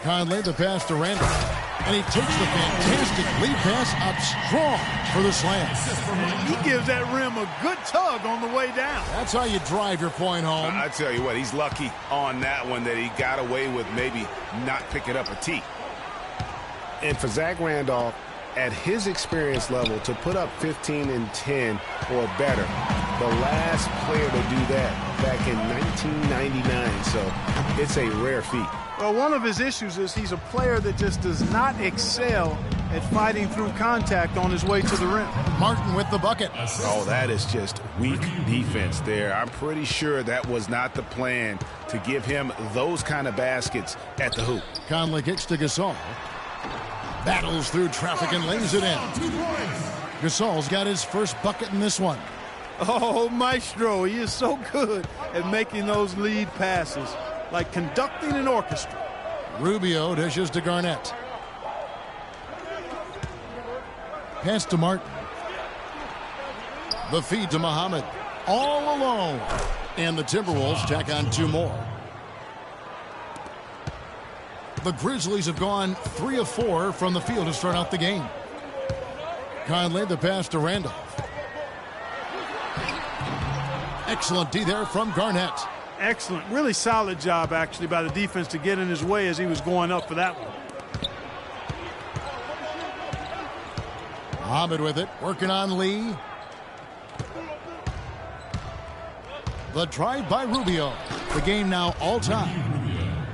Conley, the pass to Randolph. And he takes the fantastic lead pass up strong for the slam. He gives that rim a good tug on the way down. That's how you drive your point home. I tell you what, he's lucky on that one that he got away with maybe not picking up a tee. And for Zach Randolph, at his experience level, to put up 15 and 10 or better, the last player to do that back in 1999. So it's a rare feat. Well, one of his issues is he's a player that just does not excel at fighting through contact on his way to the rim. Martin with the bucket. Oh, that is just weak defense there. I'm pretty sure that was not the plan, to give him those kind of baskets at the hoop. Conley kicks to Gasol. Battles through traffic and lays it in. Gasol's got his first bucket in this one. Oh, Maestro, he is so good at making those lead passes, like conducting an orchestra. Rubio dishes to Garnett. Pass to Martin. The feed to Muhammad. All alone. And the Timberwolves tack on 2 more. The Grizzlies have gone 3 of 4 from the field to start out the game. Conley, the pass to Randolph. Excellent D there from Garnett. Excellent. Really solid job, actually, by the defense to get in his way as he was going up for that one. Muhammad with it, working on Lee. The drive by Rubio. The game now all time.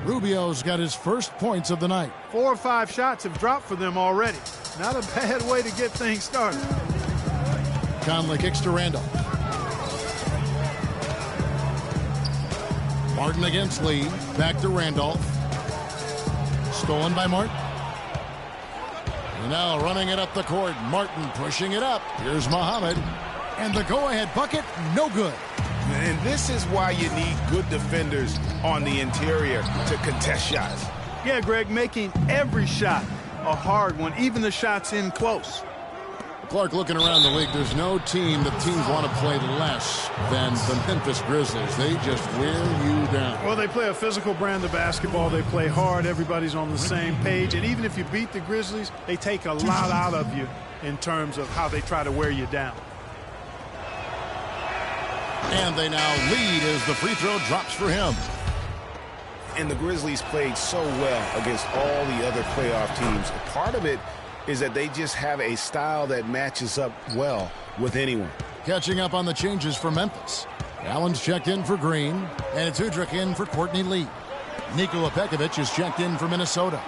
Rubio's got his first points of the night. 4 or 5 shots have dropped for them already. Not a bad way to get things started. Conley kicks to Randolph. Martin against Lee. Back to Randolph. Stolen by Martin. And now running it up the court. Martin pushing it up. Here's Muhammad. And the go-ahead bucket, no good. And this is why you need good defenders on the interior to contest shots. Yeah, Greg, making every shot a hard one, even the shots in close. Clark, looking around the league, there's no team that teams want to play less than the Memphis Grizzlies. They just wear you down. Well, they play a physical brand of basketball. They play hard. Everybody's on the same page. And even if you beat the Grizzlies, they take a lot out of you in terms of how they try to wear you down. And they now lead as the free throw drops for him. And the Grizzlies played so well against all the other playoff teams. Part of it is that they just have a style that matches up well with anyone. Catching up on the changes for Memphis. Allen's checked in for Green, and it's Udrih in for Courtney Lee. Nikola Pekovic is checked in for Minnesota.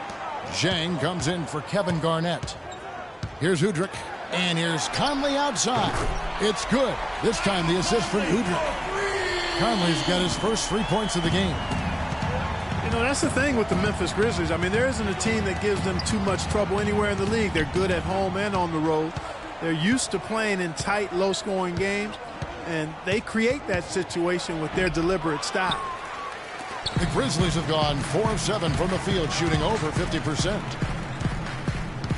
Zhang comes in for Kevin Garnett. Here's Udrih, and here's Conley outside. It's good. This time the assist from Udrih. Conley's got his first 3 points of the game. You know, that's the thing with the Memphis Grizzlies. I mean, there isn't a team that gives them too much trouble anywhere in the league. They're good at home and on the road. They're used to playing in tight, low-scoring games, and they create that situation with their deliberate style. The Grizzlies have gone 4 of 7 from the field, shooting over 50%.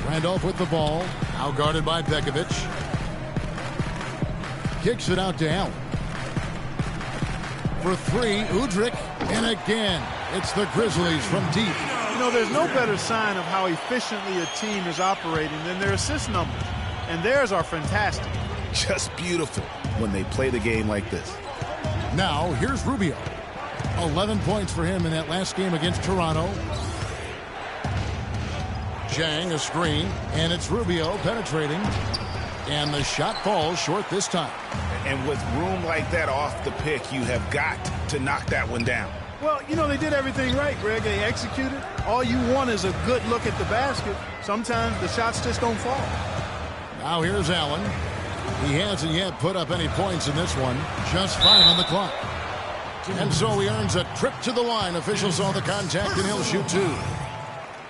Randolph with the ball, now guarded by Pekovic. Kicks it out to Allen. For 3, Udrih, and again, it's the Grizzlies from deep. You know, there's no better sign of how efficiently a team is operating than their assist numbers. And theirs are fantastic. Just beautiful when they play the game like this. Now, here's Rubio. 11 points for him in that last game against Toronto. Zhang, a screen, and it's Rubio penetrating. And the shot falls short this time. And with room like that off the pick, you have got to knock that one down. Well, you know, they did everything right, Greg. They executed. All you want is a good look at the basket. Sometimes the shots just don't fall. Now here's Allen. He hasn't yet put up any points in this one. Just 5 on the clock. And so he earns a trip to the line. Officials saw the contact, and he'll shoot 2.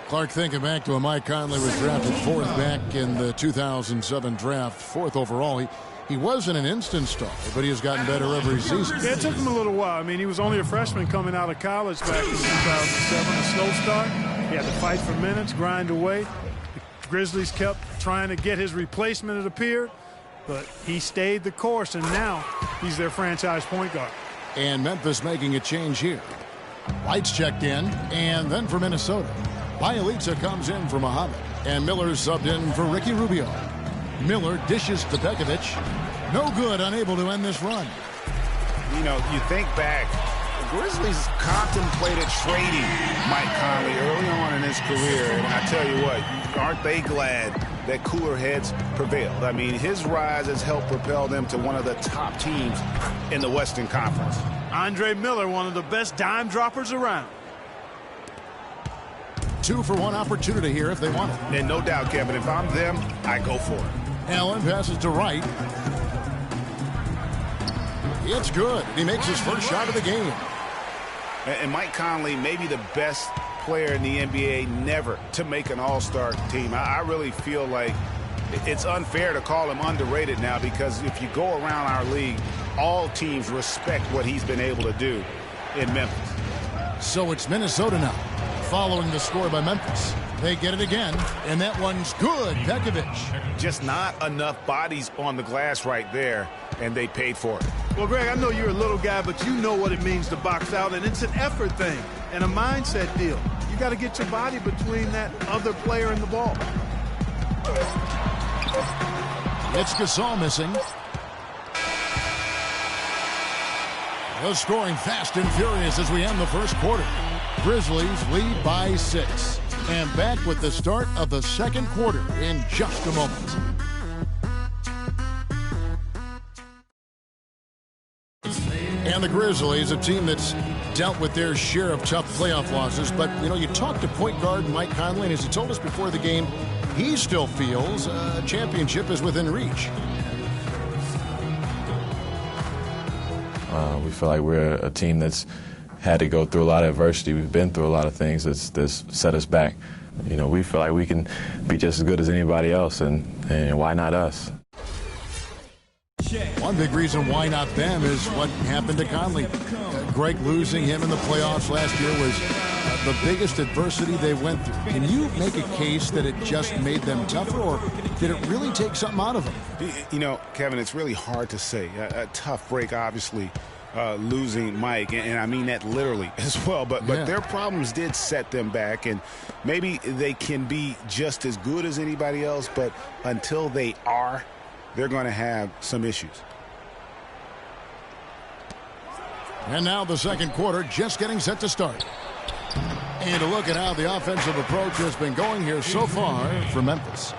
Clark, thinking back to when Mike Conley was drafted 4th back in the 2007 draft, 4th overall. He wasn't an instant star, but he has gotten better every season. Yeah, it took him a little while. I mean, he was only a freshman coming out of college back in 2007, a slow start. He had to fight for minutes, grind away. The Grizzlies kept trying to get his replacement, it appeared, but he stayed the course, and now he's their franchise point guard. And Memphis making a change here. White's checked in, and then for Minnesota, Bielitsa comes in for Muhammad, and Miller's subbed in for Ricky Rubio. Miller dishes to Pekovic. No good, unable to end this run. You know, you think back, the Grizzlies contemplated trading Mike Conley early on in his career, and I tell you what, aren't they glad that cooler heads prevailed. I mean, his rise has helped propel them to one of the top teams in the Western Conference. Andre Miller, one of the best dime droppers around. 2-for-1 opportunity here if they want it. And no doubt, Kevin, if I'm them, I go for it. Allen passes to Wright. It's good. He makes his first shot of the game. And Mike Conley may be the best player in the NBA never to make an all-star team. I really feel like it's unfair to call him underrated now, because if you go around our league, all teams respect what he's been able to do in Memphis. So it's Minnesota now, following the score by Memphis. They get it again, and that one's good. Pekovic. Just not enough bodies on the glass right there, and they paid for it. Well, Greg, I know you're a little guy, but you know what it means to box out, and it's an effort thing and a mindset deal. You got to get your body between that other player and the ball. It's Gasol missing. The scoring fast and furious as we end the first quarter. Grizzlies lead by 6. And back with the start of the second quarter in just a moment. And the Grizzlies, a team that's dealt with their share of tough playoff losses. But, you know, you talked to point guard Mike Conley, and as he told us before the game, he still feels a championship is within reach. We feel like we're a team that's had to go through a lot of adversity. We've been through a lot of things that's set us back. You know, we feel like we can be just as good as anybody else, and why not us? One big reason why not them is what happened to Conley. Greg losing him in the playoffs last year was the biggest adversity they went through. Can you make a case that it just made them tougher, or did it really take something out of them? You know, Kevin, it's really hard to say. A tough break, obviously, losing Mike, and I mean that literally as well. But their problems did set them back, and maybe they can be just as good as anybody else, but until they are, they're going to have some issues. And now the second quarter just getting set to start. And to look at how the offensive approach has been going here so far for Memphis.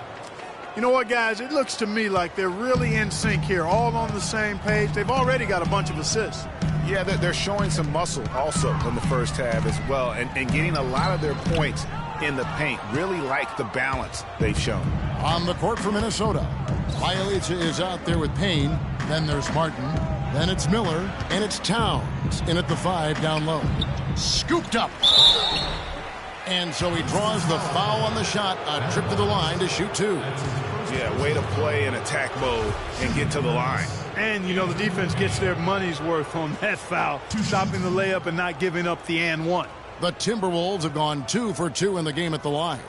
You know what, guys? It looks to me like they're really in sync here, all on the same page. They've already got a bunch of assists. Yeah, they're showing some muscle also in the first half as well, and getting a lot of their points in the paint. Really like the balance they've shown. On the court for Minnesota, Bjelica is out there with Payne. Then there's Martin. Then it's Miller, and it's Towns in at the 5 down low. Scooped up. And so he draws the foul on the shot, a trip to the line to shoot 2. Yeah, way to play in attack mode and get to the line. And, you know, the defense gets their money's worth on that foul, stopping the layup and not giving up the and one. The Timberwolves have gone 2 for 2 in the game at the line.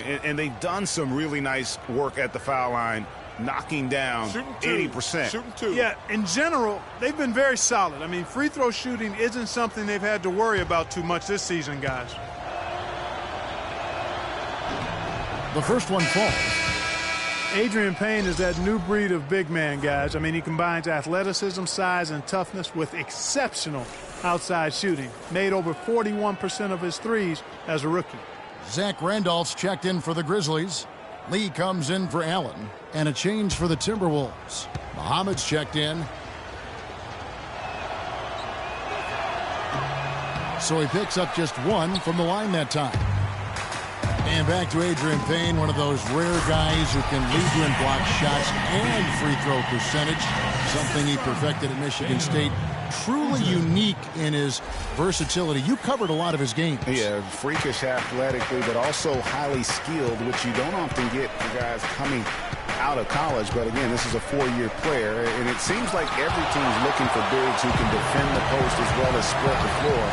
And they've done some really nice work at the foul line, knocking down 80%. Shooting 2. Yeah, in general, they've been very solid. I mean, free throw shooting isn't something they've had to worry about too much this season, guys. The first one falls. Adrian Payne is that new breed of big man, guys. I mean, he combines athleticism, size, and toughness with exceptional outside shooting. Made over 41% of his threes as a rookie. Zach Randolph's checked in for the Grizzlies. Lee comes in for Allen. And a change for the Timberwolves. Muhammad's checked in. So he picks up just 1 from the line that time. And back to Adrian Payne, one of those rare guys who can lead you in block shots and free throw percentage, something he perfected at Michigan State. Truly unique in his versatility. You covered a lot of his games. Yeah, freakish athletically, but also highly skilled, which you don't often get for guys coming out of college. But again, this is a 4-year player, and it seems like every team's looking for bigs who can defend the post as well as split the floor,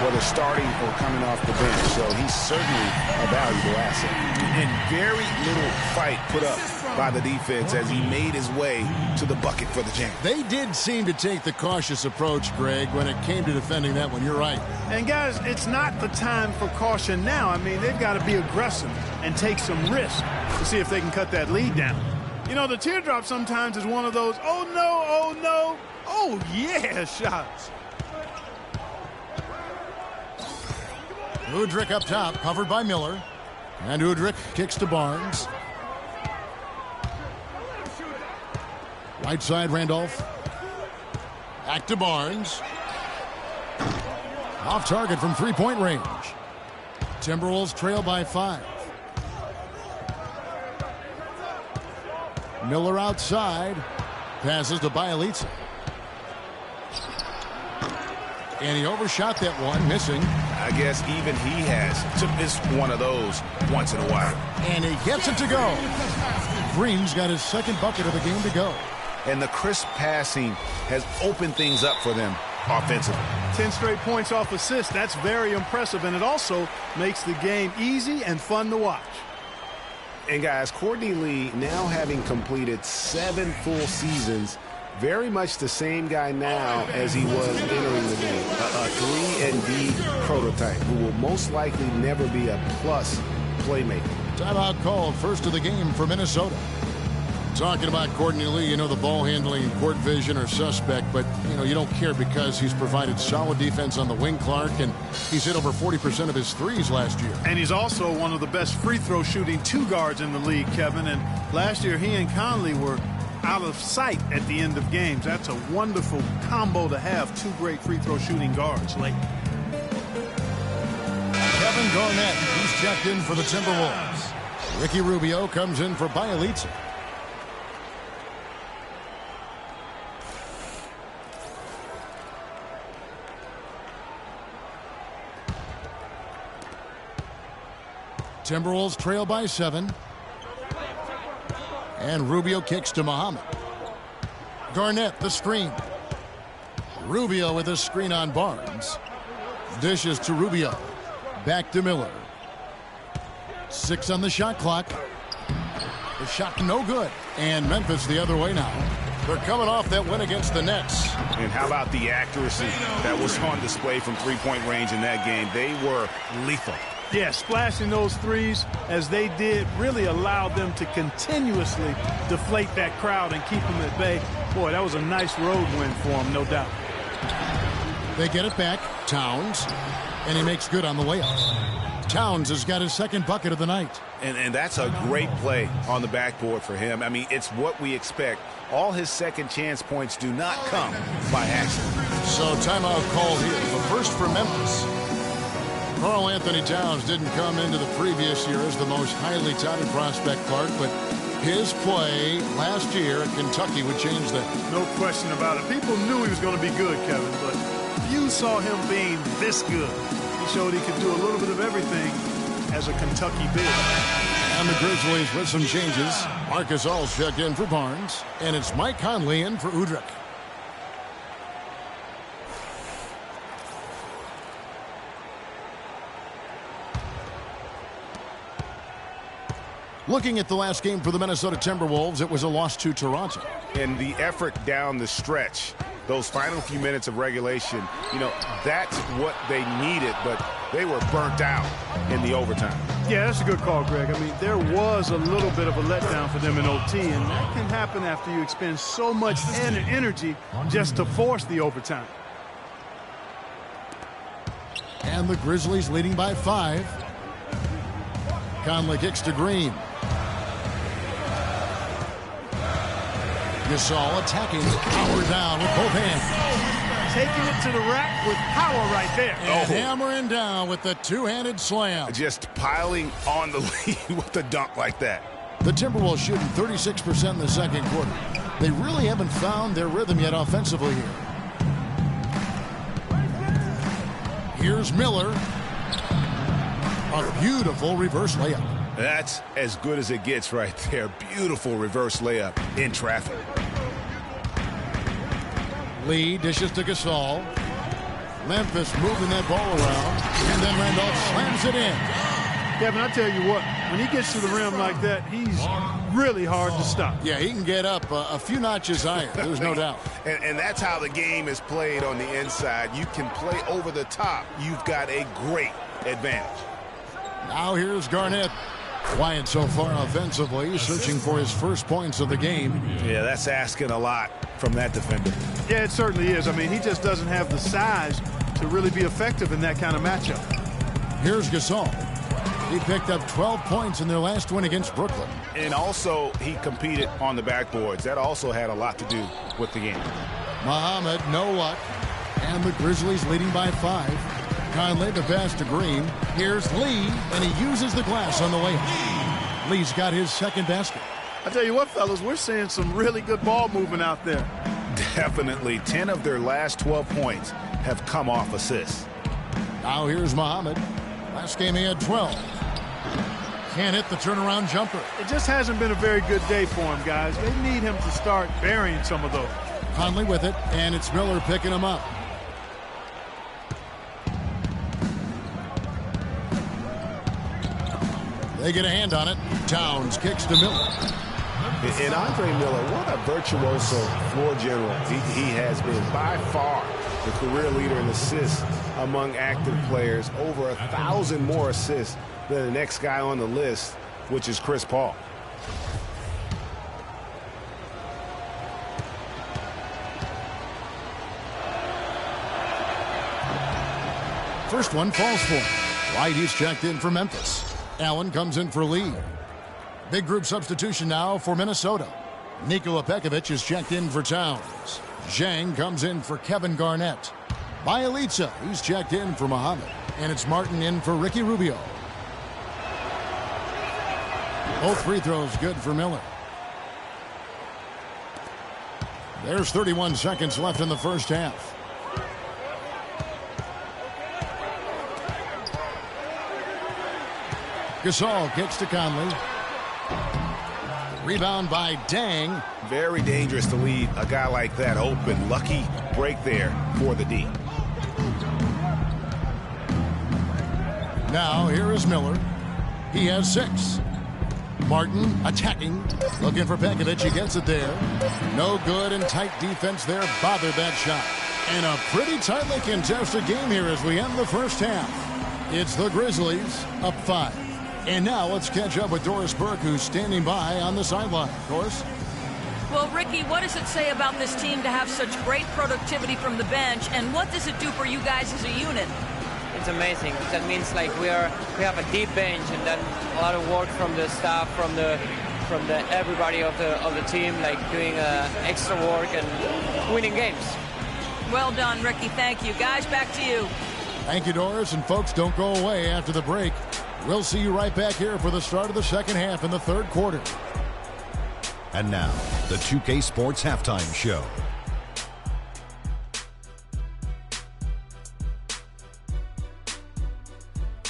whether starting or coming off the bench. So he's certainly a valuable asset. And very little fight put up by the defense as he made his way to the bucket for the jam. They did seem to take the cautious approach, Greg, when it came to defending that one. You're right. And, guys, it's not the time for caution now. I mean, they've got to be aggressive and take some risk to see if they can cut that lead down. You know, the teardrop sometimes is one of those, oh, no, oh, no, oh, yeah, shots. Udrih up top, covered by Miller. And Udrih kicks to Barnes. Right side, Randolph. Back to Barnes. Off target from three-point range. Timberwolves trail by 5. Miller outside. Passes to Bielitsa. And he overshot that one, missing. I guess even he has to miss one of those once in a while. And he gets it to go. Green's got his second bucket of the game to go. And the crisp passing has opened things up for them offensively. 10 straight points off assists. That's very impressive, and it also makes the game easy and fun to watch. And guys, Courtney Lee, now having completed 7 full seasons, very much the same guy now as he was entering the game. A 3-and-D prototype who will most likely never be a plus playmaker. Timeout called, first of the game for Minnesota. Talking about Courtney Lee, you know the ball handling and court vision are suspect, but you don't care because he's provided solid defense on the wing, Clark, and he's hit over 40% of his threes last year. And he's also one of the best free throw shooting 2 guards in the league, Kevin. And last year he and Conley were out of sight at the end of games. That's a wonderful combo to have, 2 great free throw shooting guards late. Kevin Garnett, he's checked in for the Timberwolves. Ricky Rubio comes in for Bielitsa. Timberwolves trail by 7. And Rubio kicks to Muhammad. Garnett, the screen. Rubio with a screen on Barnes. Dishes to Rubio. Back to Miller. 6 on the shot clock. The shot no good. And Memphis the other way now. They're coming off that win against the Nets. And how about the accuracy that was on display from three-point range in that game? They were lethal. Yeah, splashing those threes as they did really allowed them to continuously deflate that crowd and keep them at bay. Boy, that was a nice road win for them, no doubt. They get it back. Towns. And he makes good on the layup. Towns has got his second bucket of the night. And that's a great play on the backboard for him. I mean, it's what we expect. All his second chance points do not come by accident. So timeout called here. The first for Memphis. Karl Anthony Towns didn't come into the previous year as the most highly touted prospect, Clark, but his play last year at Kentucky would change that. No question about it. People knew he was going to be good, Kevin, but few saw him being this good. He showed he could do a little bit of everything as a Kentucky big. And the Grizzlies with some changes. Marcus All's checked in for Barnes, and it's Mike Conley in for Udrich. Looking at the last game for the Minnesota Timberwolves, it was a loss to Toronto. And the effort down the stretch, those final few minutes of regulation, that's what they needed, but they were burnt out in the overtime. Yeah, that's a good call, Greg. I mean, there was a little bit of a letdown for them in OT, and that can happen after you expend so much energy just to force the overtime. And the Grizzlies leading by 5. Conley kicks to Green. Gasol attacking. Power down with both hands. Taking it to the rack with power right there. And hammering down with the two-handed slam. Just piling on the lead with a dunk like that. The Timberwolves shooting 36% in the second quarter. They really haven't found their rhythm yet offensively here. Here's Miller. A beautiful reverse layup. That's as good as it gets right there. Beautiful reverse layup in traffic. Lee dishes to Gasol. Memphis moving that ball around. And then Randolph slams it in. Kevin, I tell you what, when he gets to the rim like that, he's really hard to stop. Yeah, he can get up a few notches higher. There's no doubt. And that's how the game is played on the inside. You can play over the top. You've got a great advantage. Now here's Garnett. Quiet so far offensively, searching for his first points of the game. Yeah, that's asking a lot from that defender. Yeah, it certainly is. I mean, he just doesn't have the size to really be effective in that kind of matchup. Here's Gasol. He picked up 12 points in their last win against Brooklyn. And also, he competed on the backboards. That also had a lot to do with the game. Muhammad, no luck. And the Grizzlies leading by 5. Conley the pass to Green. Here's Lee, and he uses the glass on the way home. Lee's got his second basket. I tell you what, fellas, we're seeing some really good ball movement out there. Definitely. 10 of their last 12 points have come off assists. Now here's Muhammad. Last game he had 12. Can't hit the turnaround jumper. It just hasn't been a very good day for him, guys. They need him to start burying some of those. Conley with it, and it's Miller picking him up. They get a hand on it. Towns kicks to Miller. And Andre Miller, what a virtuoso floor general he has been. By far the career leader in assists among active players. Over 1,000 more assists than the next guy on the list, which is Chris Paul. First one falls for him. White, he's checked in for Memphis. Allen comes in for Lee. Big group substitution now for Minnesota. Nikola Pekovic is checked in for Towns. Zhang comes in for Kevin Garnett. Bielitsa, he's checked in for Muhammad. And it's Martin in for Ricky Rubio. Both free throws good for Miller. There's 31 seconds left in the first half. Gasol kicks to Conley. Rebound by Dang. Very dangerous to leave a guy like that open. Lucky break there for the D. Now here is Miller. He has 6. Martin attacking. Looking for Pekovic. He gets it there. No good, and tight defense there bothered that shot. And a pretty tightly contested game here as we end the first half. It's the Grizzlies up 5. And now let's catch up with Doris Burke, who's standing by on the sideline. Doris? Well, Ricky, what does it say about this team to have such great productivity from the bench, and what does it do for you guys as a unit? It's amazing. That means like we have a deep bench, and then a lot of work from the staff, from the everybody of the team, like doing extra work and winning games. Well done, Ricky. Thank you, guys. Back to you. Thank you, Doris, and folks, don't go away after the break. We'll see you right back here for the start of the second half in the third quarter. And now, the 2K Sports Halftime Show.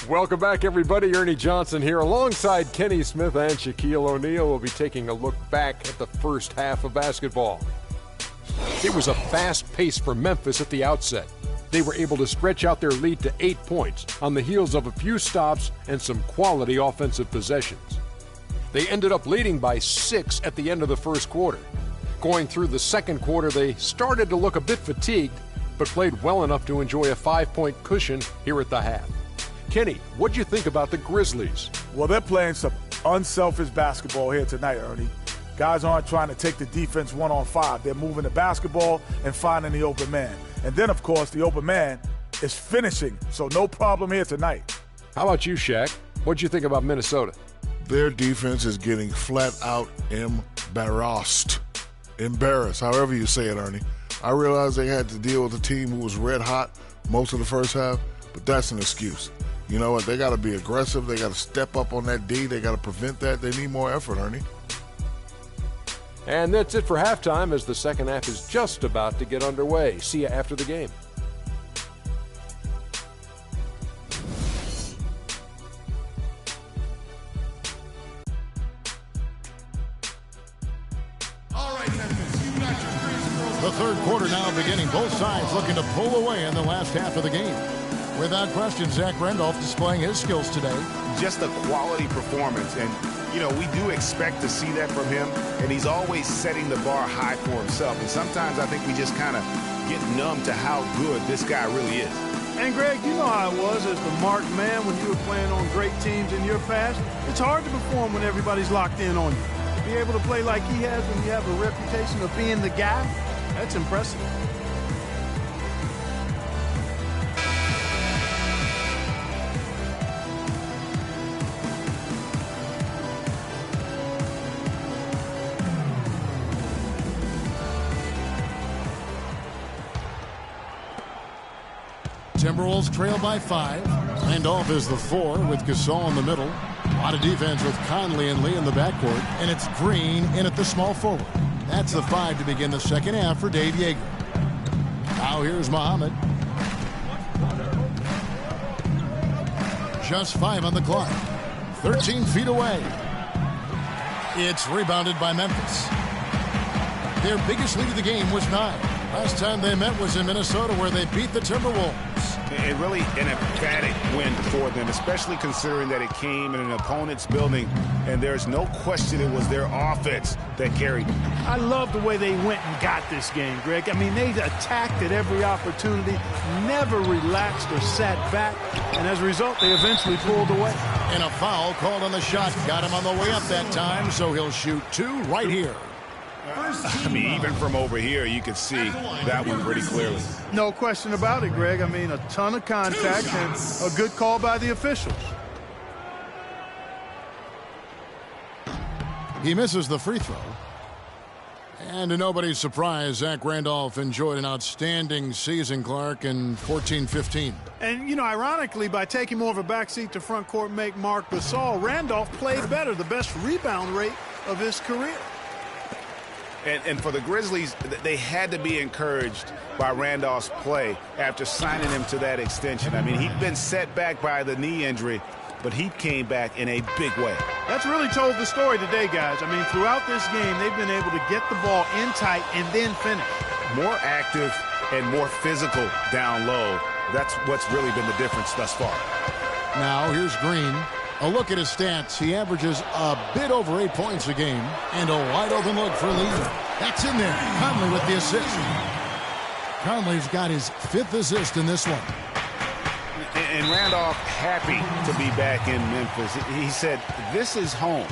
Welcome back, everybody. Ernie Johnson here alongside Kenny Smith and Shaquille O'Neal. We'll be taking a look back at the first half of basketball. It was a fast pace for Memphis at the outset. They were able to stretch out their lead to 8 points on the heels of a few stops and some quality offensive possessions. They ended up leading by 6 at the end of the first quarter. Going through the second quarter, they started to look a bit fatigued, but played well enough to enjoy a 5-point cushion here at the half. Kenny, what'd you think about the Grizzlies? Well, they're playing some unselfish basketball here tonight, Ernie. Guys aren't trying to take the defense 1-on-5. They're moving the basketball and finding the open man. And then, of course, the open man is finishing, so no problem here tonight. How about you, Shaq? What'd you think about Minnesota? Their defense is getting flat out embarrassed. Embarrassed, however you say it, Ernie. I realized they had to deal with a team who was red hot most of the first half, but that's an excuse. You know what? They got to be aggressive. They got to step up on that D. They got to prevent that. They need more effort, Ernie. And that's it for halftime as the second half is just about to get underway. See you after the game. The third quarter now beginning. Both sides looking to pull away in the last half of the game. Without question, Zach Randolph displaying his skills today. Just a quality performance, and you know, we do expect to see that from him, and he's always setting the bar high for himself. And sometimes I think we just kind of get numb to how good this guy really is. And Greg, you know how it was as the marked man when you were playing on great teams in your past. It's hard to perform when everybody's locked in on you. To be able to play like he has when you have a reputation of being the guy, that's impressive. Timberwolves trail by 5. Randolph is the 4 with Gasol in the middle. A lot of defense with Conley and Lee in the backcourt. And it's Green in at the small forward. That's the 5 to begin the second half for Dave Yeager. Now here's Muhammad. Just 5 on the clock. 13 feet away. It's rebounded by Memphis. Their biggest lead of the game was 9. Last time they met was in Minnesota, where they beat the Timberwolves. And really an emphatic win for them, especially considering that it came in an opponent's building, and there's no question it was their offense that carried them. I love the way they went and got this game, Greg. I mean, they attacked at every opportunity, never relaxed or sat back, and as a result, they eventually pulled away. And a foul called on the shot. Got him on the way up that time, so he'll shoot 2 right here. I mean, even from over here, you could see that one pretty clearly. No question about it, Greg. I mean, a ton of contact and a good call by the officials. He misses the free throw. And to nobody's surprise, Zach Randolph enjoyed an outstanding season, Clark, in 14-15. And, you know, ironically, by taking more of a backseat to front court make Marc Gasol, Randolph played better, the best rebound rate of his career. And for the Grizzlies, they had to be encouraged by Randolph's play after signing him to that extension. I mean, he'd been set back by the knee injury, but he came back in a big way. That's really told the story today, guys. I mean, throughout this game, they've been able to get the ball in tight and then finish. More active and more physical down low. That's what's really been the difference thus far. Now here's Green. A look at his stats. He averages a bit over 8 points a game. And a wide open look for Lee. That's in there. Conley with the assist. Conley's got his 5th assist in this one. And Randolph happy to be back in Memphis. He said, this is home.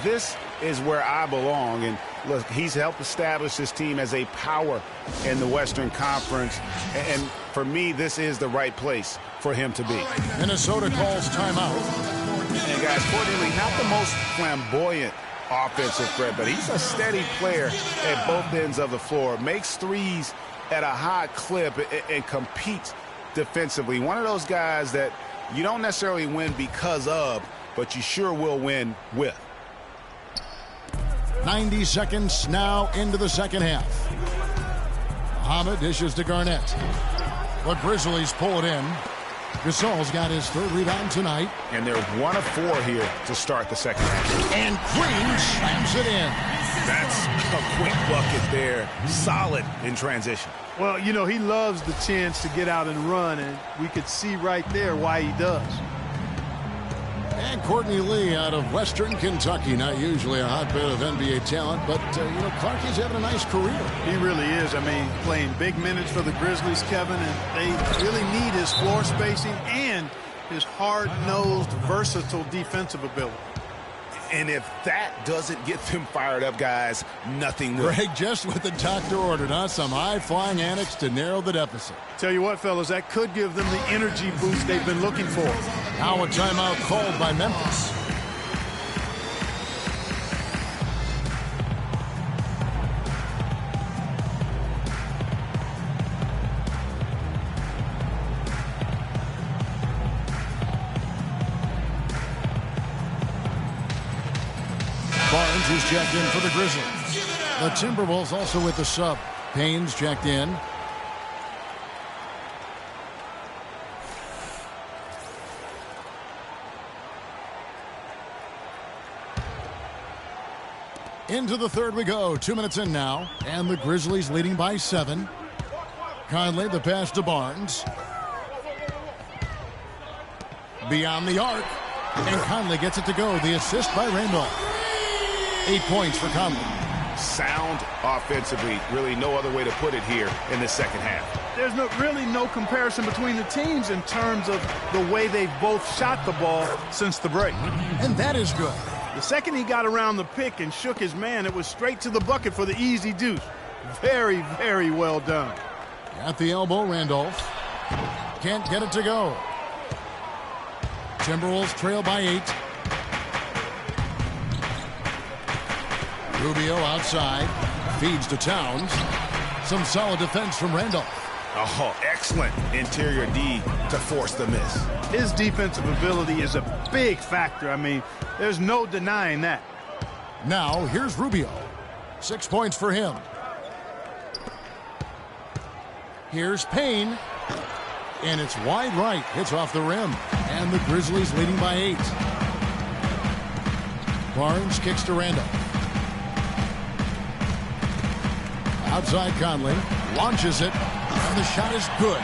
This is where I belong. And look, he's helped establish this team as a power in the Western Conference. And for me, this is the right place for him to be. Minnesota calls timeout. And guys, Courtney Lee, not the most flamboyant offensive threat, but he's a steady player at both ends of the floor. Makes threes at a high clip and competes defensively. One of those guys that you don't necessarily win because of, but you sure will win with. 90 seconds now into the second half. Muhammad dishes to Garnett. The Grizzlies pull it in. Gasol's got his 3rd rebound tonight. And they're 1 of 4 here to start the second half. And Green slams it in. That's a quick bucket there. Solid in transition. Well, you know, he loves the chance to get out and run, and we could see right there why he does. And Courtney Lee out of Western Kentucky, not usually a hotbed of NBA talent, but, you know, Clark is having a nice career. He really is. I mean, playing big minutes for the Grizzlies, Kevin, and they really need his floor spacing and his hard-nosed, versatile defensive ability. And if that doesn't get them fired up, guys, nothing will. Greg, just what the doctor ordered, huh? Some high-flying antics to narrow the deficit. Tell you what, fellas, that could give them the energy boost they've been looking for. Now a timeout called by Memphis. Barnes is checked in for the Grizzlies. The Timberwolves also with the sub. Payne's checked in. Into the third we go. 2 minutes in now. And the Grizzlies leading by 7. Conley, the pass to Barnes. Beyond the arc. And Conley gets it to go. The assist by Randolph. 8 points for Conley. Sound offensively. Really no other way to put it here in the second half. There's really no comparison between the teams in terms of the way they've both shot the ball since the break. And that is good. The second he got around the pick and shook his man, it was straight to the bucket for the easy deuce. Very, very well done. At the elbow, Randolph. Can't get it to go. Timberwolves trail by 8. Rubio outside. Feeds to Towns. Some solid defense from Randolph. Oh, excellent interior D to force the miss. His defensive ability is a big factor. I mean, there's no denying that. Now, here's Rubio. 6 points for him. Here's Payne. And it's wide right. Hits off the rim. And the Grizzlies leading by 8. Barnes kicks to Randall. Outside Conley. Launches it. And the shot is good.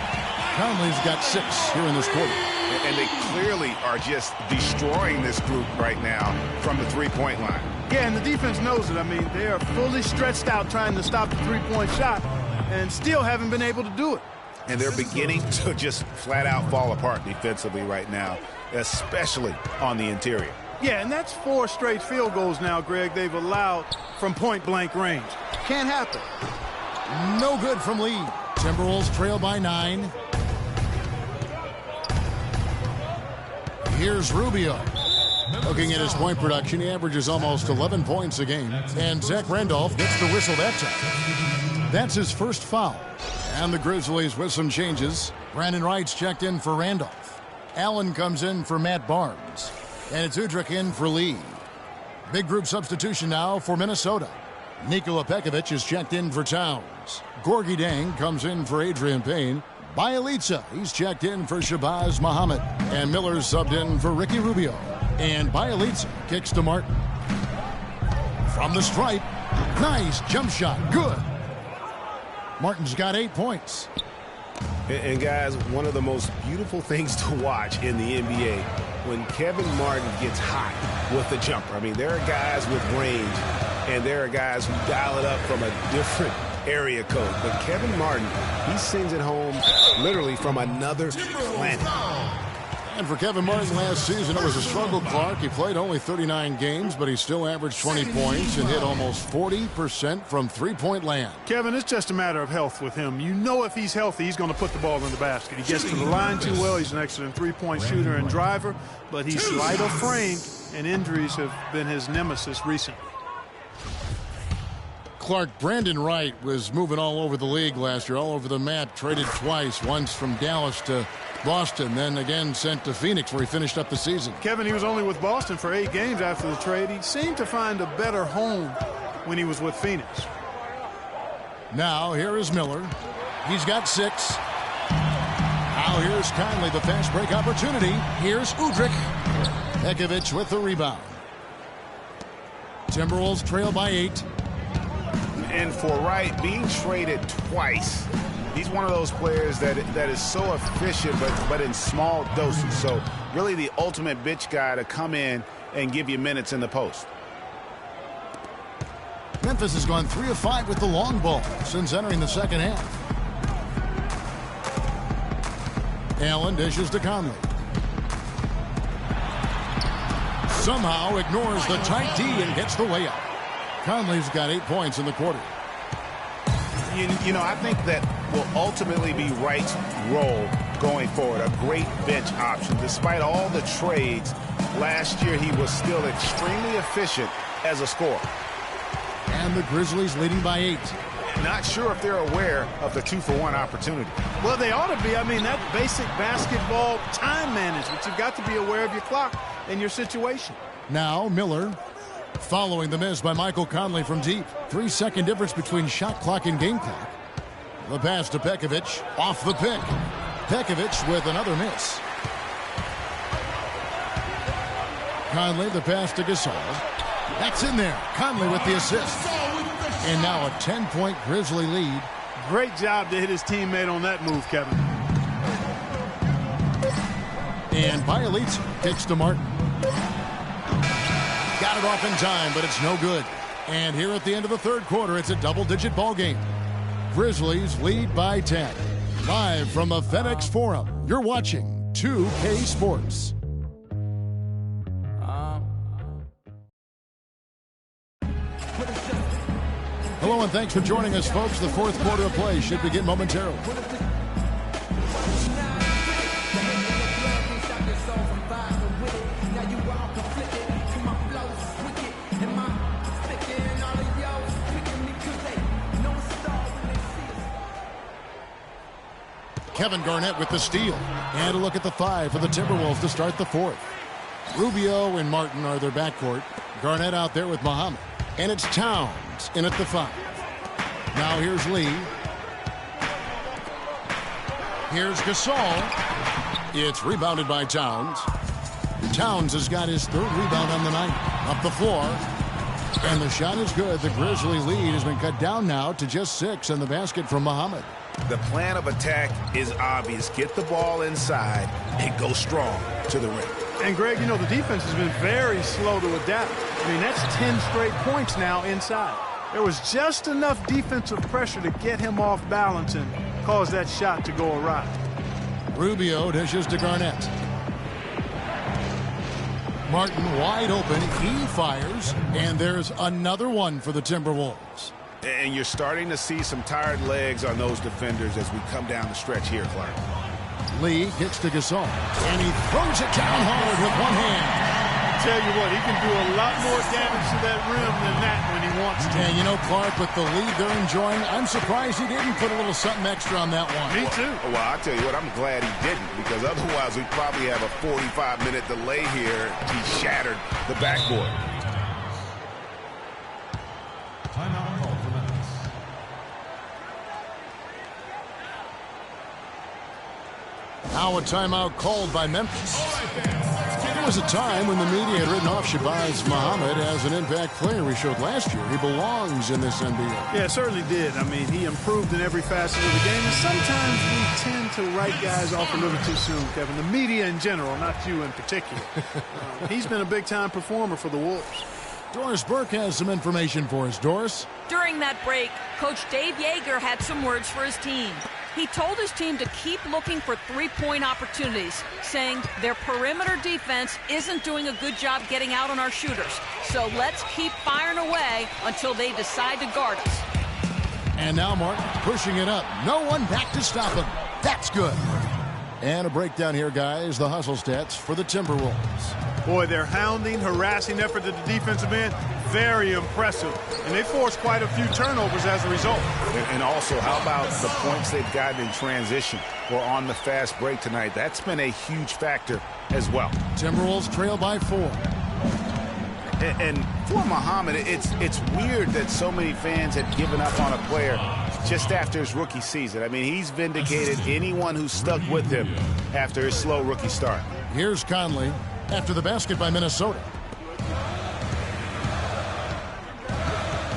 Conley's got 6 here in this quarter. And they clearly are just destroying this group right now from the three-point line. Yeah, and the defense knows it. I mean, they are fully stretched out trying to stop the three-point shot and still haven't been able to do it. And they're beginning to just flat-out fall apart defensively right now, especially on the interior. Yeah, and that's 4 straight field goals now, Greg, they've allowed from point-blank range. Can't happen. No good from Lee. Timberwolves trail by 9. Here's Rubio. Looking at his point production, he averages almost 11 points a game. And Zach Randolph gets the whistle that time. That's his first foul. And the Grizzlies with some changes. Brandon Wright's checked in for Randolph. Allen comes in for Matt Barnes. And it's Udrih in for Lee. Big group substitution now for Minnesota. Nikola Pekovic is checked in for Towns. Gorgie Dang comes in for Adrian Payne. Bielitsa, he's checked in for Shabazz Muhammad. And Miller's subbed in for Ricky Rubio. And Bielitsa kicks to Martin. From the stripe. Nice jump shot. Good. Martin's got 8 points. And guys, one of the most beautiful things to watch in the NBA, when Kevin Martin gets hot with the jumper. I mean, there are guys with range, and there are guys who dial it up from a different area code. But Kevin Martin, he sends it home literally from another planet. And for Kevin Martin last season, it was a struggle, Clark. He played only 39 games, but he still averaged 20 points and hit almost 40% from three-point land. Kevin, it's just a matter of health with him. You know if he's healthy, he's going to put the ball in the basket. He gets to the line too well. He's an excellent three-point shooter and driver, but he's slight of frame, and injuries have been his nemesis recently. Clark, Brandon Wright was moving all over the league last year, all over the map, traded twice, once from Dallas to Boston, then again sent to Phoenix where he finished up the season. Kevin, he was only with Boston for 8 games after the trade. He seemed to find a better home when he was with Phoenix. Now here is Miller. He's got 6. Now here's Conley, the fast break opportunity. Here's Udrih. Pekovic with the rebound. Timberwolves trail by 8. And for Wright, being traded twice, he's one of those players that is so efficient, but in small doses. So really the ultimate bitch guy to come in and give you minutes in the post. Memphis has gone 3 of 5 with the long ball since entering the second half. Allen dishes to Conley. Somehow ignores the tight D and gets the layup. Conley's got 8 points in the quarter. You know, I think that will ultimately be Wright's role going forward. A great bench option. Despite all the trades, last year he was still extremely efficient as a scorer. And the Grizzlies leading by 8. Not sure if they're aware of the 2-for-1 opportunity. Well, they ought to be. I mean, that's basic basketball time management. You've got to be aware of your clock and your situation. Now Miller following the miss by Michael Conley from deep. 3-second difference between shot clock and game clock. The pass to Pekovic off the pick. Pekovic with another miss. Conley, the pass to Gasol. That's in there. Conley with the assist. And now a 10-point Grizzly lead. Great job to hit his teammate on that move, Kevin. And Bielitsa kicks to Martin. Got it off in time, but it's no good. And here at the end of the third quarter, it's a double-digit ball game. Grizzlies lead by 10. Live from the FedEx Forum, you're watching 2K Sports. Hello and thanks for joining us, folks. The fourth quarter of play should begin momentarily. Kevin Garnett with the steal. And a look at the 5 for the Timberwolves to start the 4th. Rubio and Martin are their backcourt. Garnett out there with Muhammad. And it's Towns in at the 5. Now here's Lee. Here's Gasol. It's rebounded by Towns. Towns has got his 3rd rebound on the night. Up the floor. And the shot is good. The Grizzly lead has been cut down now to just 6 and the basket from Muhammad. The plan of attack is obvious. Get the ball inside and go strong to the rim. And, Greg, you know, the defense has been very slow to adapt. I mean, that's 10 straight points now inside. There was just enough defensive pressure to get him off balance and cause that shot to go awry. Rubio dishes to Garnett. Martin wide open. He fires. And there's another one for the Timberwolves. And you're starting to see some tired legs on those defenders as we come down the stretch here, Clark. Lee kicks to Gasol. And he throws it down hard with one hand. I tell you what, he can do a lot more damage to that rim than that when he wants to. And you know, Clark, with the lead they're enjoying, I'm surprised he didn't put a little something extra on that one. Me too. Well, I tell you what, I'm glad he didn't, because otherwise we'd probably have a 45-minute delay here. He shattered the backboard. Timeout call for Memphis. Now a timeout called by Memphis. There was a time when the media had written off Shabazz Muhammad as an impact player we showed last year. He belongs in this NBA. Yeah, certainly did. I mean, he improved in every facet of the game, and sometimes we tend to write guys off a little too soon, Kevin. The media in general, not you in particular. He's been a big-time performer for the Wolves. Doris Burke has some information for us. Doris? During that break, Coach Dave Yeager had some words for his team. He told his team to keep looking for three-point opportunities, saying their perimeter defense isn't doing a good job getting out on our shooters. So let's keep firing away until they decide to guard us. And now Martin pushing it up. No one back to stop him. That's good. And a breakdown here, guys. The hustle stats for the Timberwolves. Boy, their hounding, harassing effort at the defensive end, very impressive. And they forced quite a few turnovers as a result. And also, how about the points they've gotten in transition or on the fast break tonight? That's been a huge factor as well. Timberwolves trail by 4. And for Muhammad, it's weird that so many fans had given up on a player just after his rookie season. I mean, he's vindicated anyone who stuck with him after his slow rookie start. Here's Conley after the basket by Minnesota.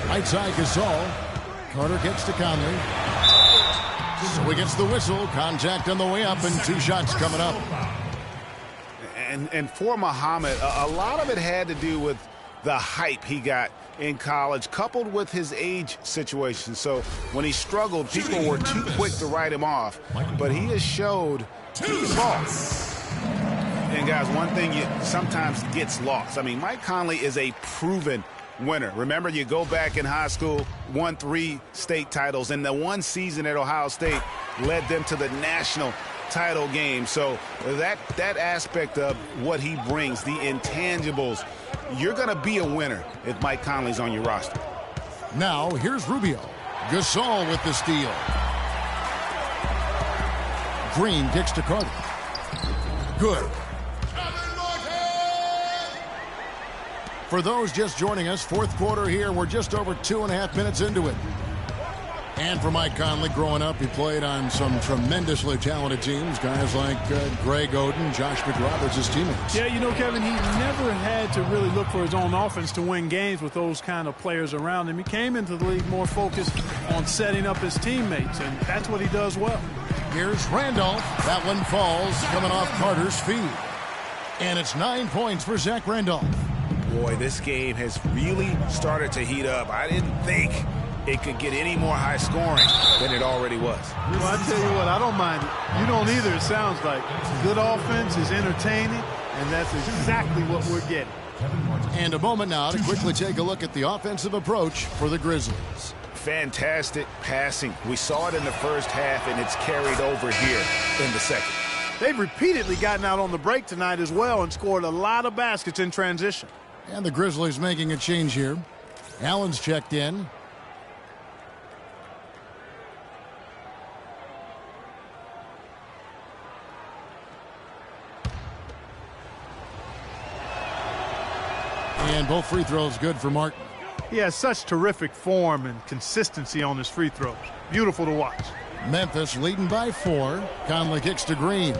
Right side Gasol. Carter gets to Conley. So he gets the whistle. Contact on the way up and 2 shots coming up. And for Muhammad, a lot of it had to do with the hype he got in college, coupled with his age situation. So when he struggled, people were too quick to write him off. But he has showed he can ball. And guys, one thing sometimes gets lost. I mean, Mike Conley is a proven winner. Remember, you go back in high school, won 3 state titles, and the one season at Ohio State led them to the national title game. So that aspect of what he brings, the intangibles, you're going to be a winner if Mike Conley's on your roster. Now here's Rubio. Gasol with the steal. Green kicks to Carter. Good. For those just joining us, 4th quarter here. We're just over 2.5 minutes into it. And for Mike Conley, growing up, he played on some tremendously talented teams. Guys like Greg Oden, Josh McRoberts, his teammates. Yeah, you know, Kevin, he never had to really look for his own offense to win games with those kind of players around him. He came into the league more focused on setting up his teammates, and that's what he does well. Here's Randolph. That one falls, coming off Carter's feet. And it's 9 points for Zach Randolph. Boy, this game has really started to heat up. I didn't think it could get any more high scoring than it already was. Well, I tell you what, I don't mind it. You don't either, it sounds like. Good offense is entertaining, and that's exactly what we're getting. And a moment now to quickly take a look at the offensive approach for the Grizzlies. Fantastic passing. We saw it in the first half, and it's carried over here in the second. They've repeatedly gotten out on the break tonight as well and scored a lot of baskets in transition. And the Grizzlies making a change here. Allen's checked in. And both free throws good for Martin. He has such terrific form and consistency on his free throws. Beautiful to watch. Memphis leading by 4. Conley kicks to Green.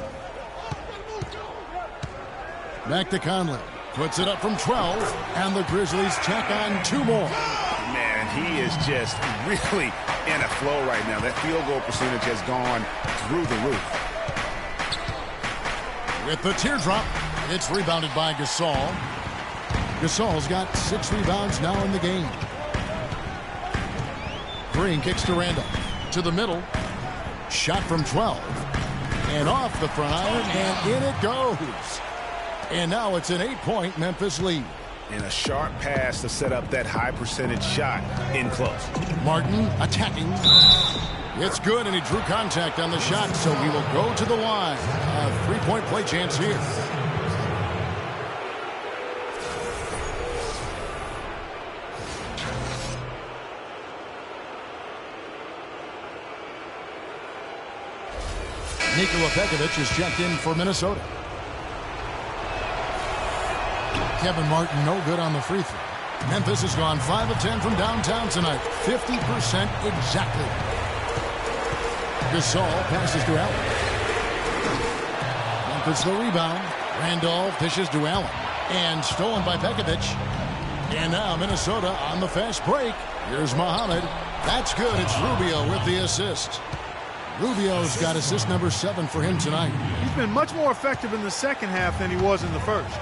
Back to Conley. Puts it up from 12. And the Grizzlies check on 2 more. Man, he is just really in a flow right now. That field goal percentage has gone through the roof. With the teardrop, it's rebounded by Gasol. Gasol's got 6 rebounds now in the game. Green kicks to Randall. To the middle. Shot from 12. And off the front iron, and in it goes. And now it's an 8-point Memphis lead. And a sharp pass to set up that high percentage shot in close. Martin attacking. It's good, and he drew contact on the shot, so he will go to the line. A 3-point play chance here. Nikola Pekovic is checked in for Minnesota. Kevin Martin no good on the free throw. Memphis has gone 5 of 10 from downtown tonight. 50% exactly. Gasol passes to Allen. Memphis the rebound. Randolph dishes to Allen. And stolen by Pekovic. And now Minnesota on the fast break. Here's Muhammad. That's good. It's Rubio with the assist. Rubio's got assist number 7 for him tonight. He's been much more effective in the second half than he was in the first.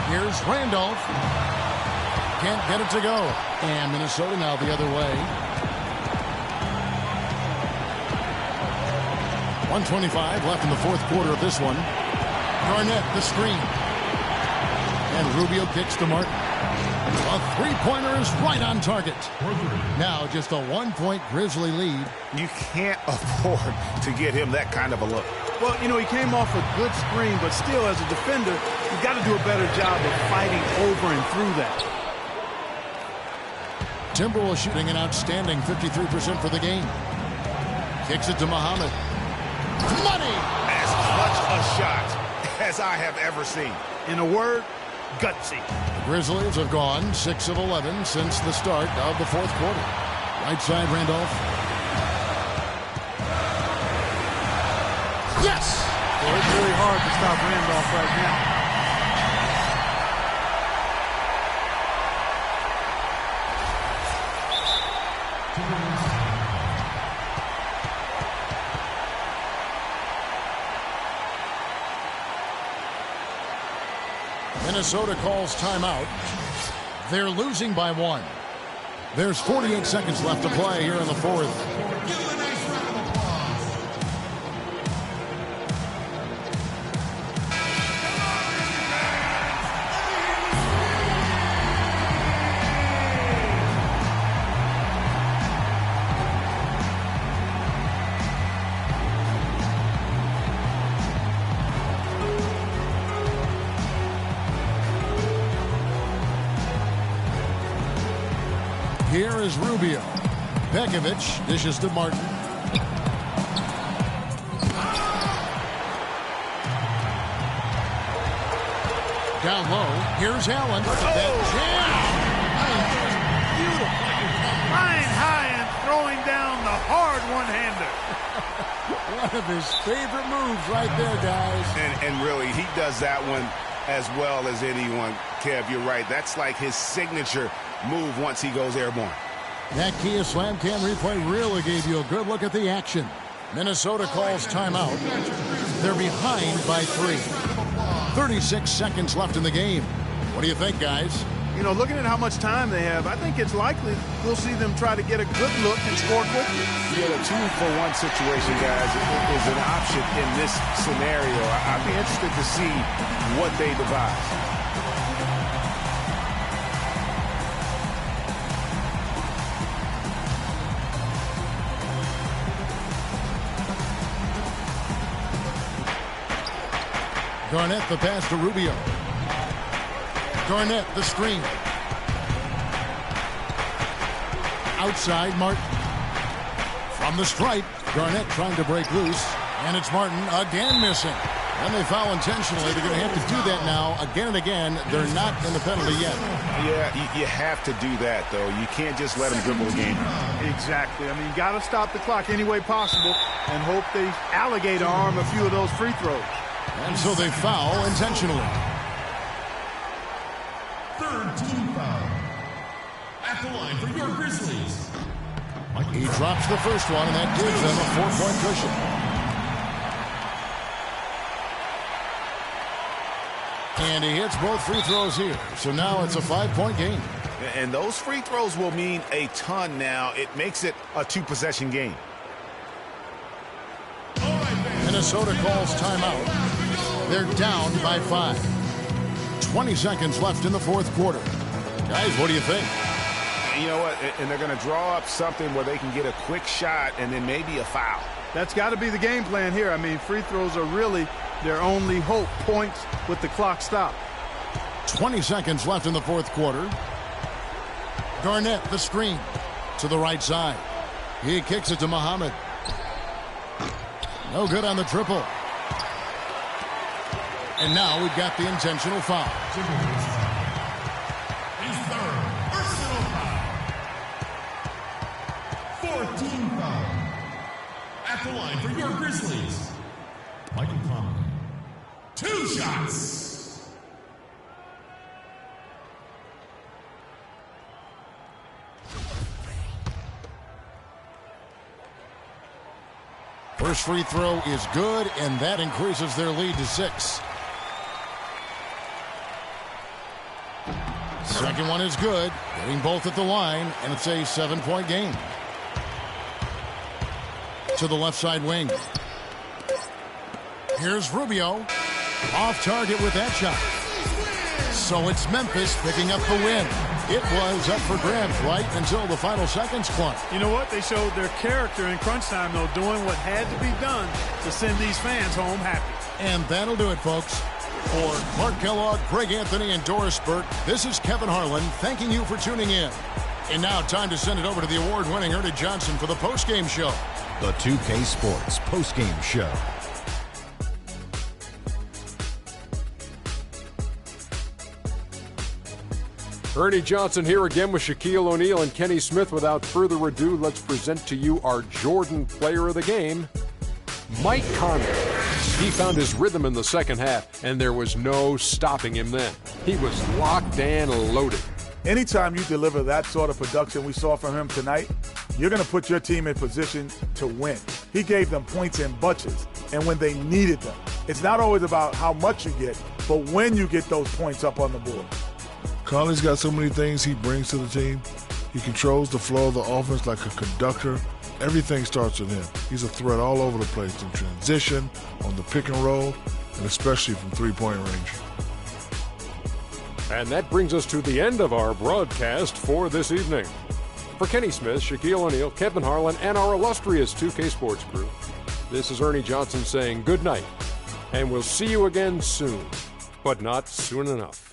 Here's Randolph. Can't get it to go. And Minnesota now the other way. 1:25 left in the fourth quarter of this one. Garnett the screen. And Rubio kicks to Martin. A 3-pointer is right on target. Now just a 1-point Grizzly lead. You can't afford to get him that kind of a look. Well, you know, he came off a good screen, but still, as a defender, you've got to do a better job of fighting over and through that. Timberwolves shooting an outstanding 53% for the game. Kicks it to Muhammad. Money! As clutch a shot as I have ever seen. In a word, gutsy. The Grizzlies have gone 6 of 11 since the start of the fourth quarter. Right side, Randolph. Yes! Well, it's really hard to stop Randolph right now. Minnesota calls timeout. They're losing by 1. There's 48 seconds left to play here in the fourth. Here is Rubio. Pekovic dishes to Martin. Down low. Here's Allen. Flying high and throwing down the hard one-hander. One of his favorite moves right there, guys. And really, he does that one as well as anyone. Kev, you're right. That's like his signature move once he goes airborne. That Kia Slam Cam replay really gave you a good look at the action. Minnesota calls timeout. They're behind by 3. 36 seconds left in the game. What do you think, guys? You know, looking at how much time they have, I think it's likely we'll see them try to get a good look and score quickly. Yeah, the 2-for-1 situation, guys, is an option in this scenario. I'd be interested to see what they devise. Garnett the pass to Rubio. Garnett the screen. Outside Martin. From the stripe, Garnett trying to break loose. And it's Martin again missing. And they foul intentionally. They're going to have to do that now again and again. They're not in the penalty yet. Yeah, you have to do that, though. You can't just let them dribble the game. Exactly. I mean, got to stop the clock any way possible and hope they alligator arm a few of those free throws. And so they foul intentionally. Third team foul. At the line for your Grizzlies. He drops the first one, and that gives them a 4-point cushion. And he hits both free throws here. So now it's a 5-point game. And those free throws will mean a ton now. It makes it a 2-possession game. Minnesota calls timeout. They're down by 5. 20 seconds left in the fourth quarter. Guys, what do you think? You know what? And they're going to draw up something where they can get a quick shot and then maybe a foul. That's got to be the game plan here. I mean, free throws are really their only hope. Points with the clock stopped. 20 seconds left in the fourth quarter. Garnett, the screen to the right side. He kicks it to Muhammad. No good on the triple. And now we've got the intentional foul. His third personal foul. 14 foul. At the line for your Grizzlies. Michael Conley. 2 shots. First free throw is good, and that increases their lead to 6. Second one is good, getting both at the line, and it's a 7-point game. To the left side wing. Here's Rubio. Off target with that shot. So it's Memphis picking up the win. It was up for grabs right until the final seconds, Clark. You know what? They showed their character in crunch time, though, doing what had to be done to send these fans home happy. And that'll do it, folks. For Clark Kellogg, Greg Anthony, and Doris Burke, this is Kevin Harlan thanking you for tuning in. And now time to send it over to the award-winning Ernie Johnson for the postgame show. The 2K Sports postgame show. Ernie Johnson here again with Shaquille O'Neal and Kenny Smith. Without further ado, let's present to you our Jordan player of the game, Mike Conley. He found his rhythm in the second half, and there was no stopping him then. He was locked and loaded. Anytime you deliver that sort of production we saw from him tonight, you're going to put your team in position to win. He gave them points in bunches, and when they needed them. It's not always about how much you get, but when you get those points up on the board. Conley's got so many things he brings to the team. He controls the flow of the offense like a conductor. Everything starts with him. He's a threat all over the place in transition, on the pick and roll, and especially from three-point range. And that brings us to the end of our broadcast for this evening. For Kenny Smith, Shaquille O'Neal, Kevin Harlan, and our illustrious 2K Sports crew, this is Ernie Johnson saying good night, and we'll see you again soon, but not soon enough.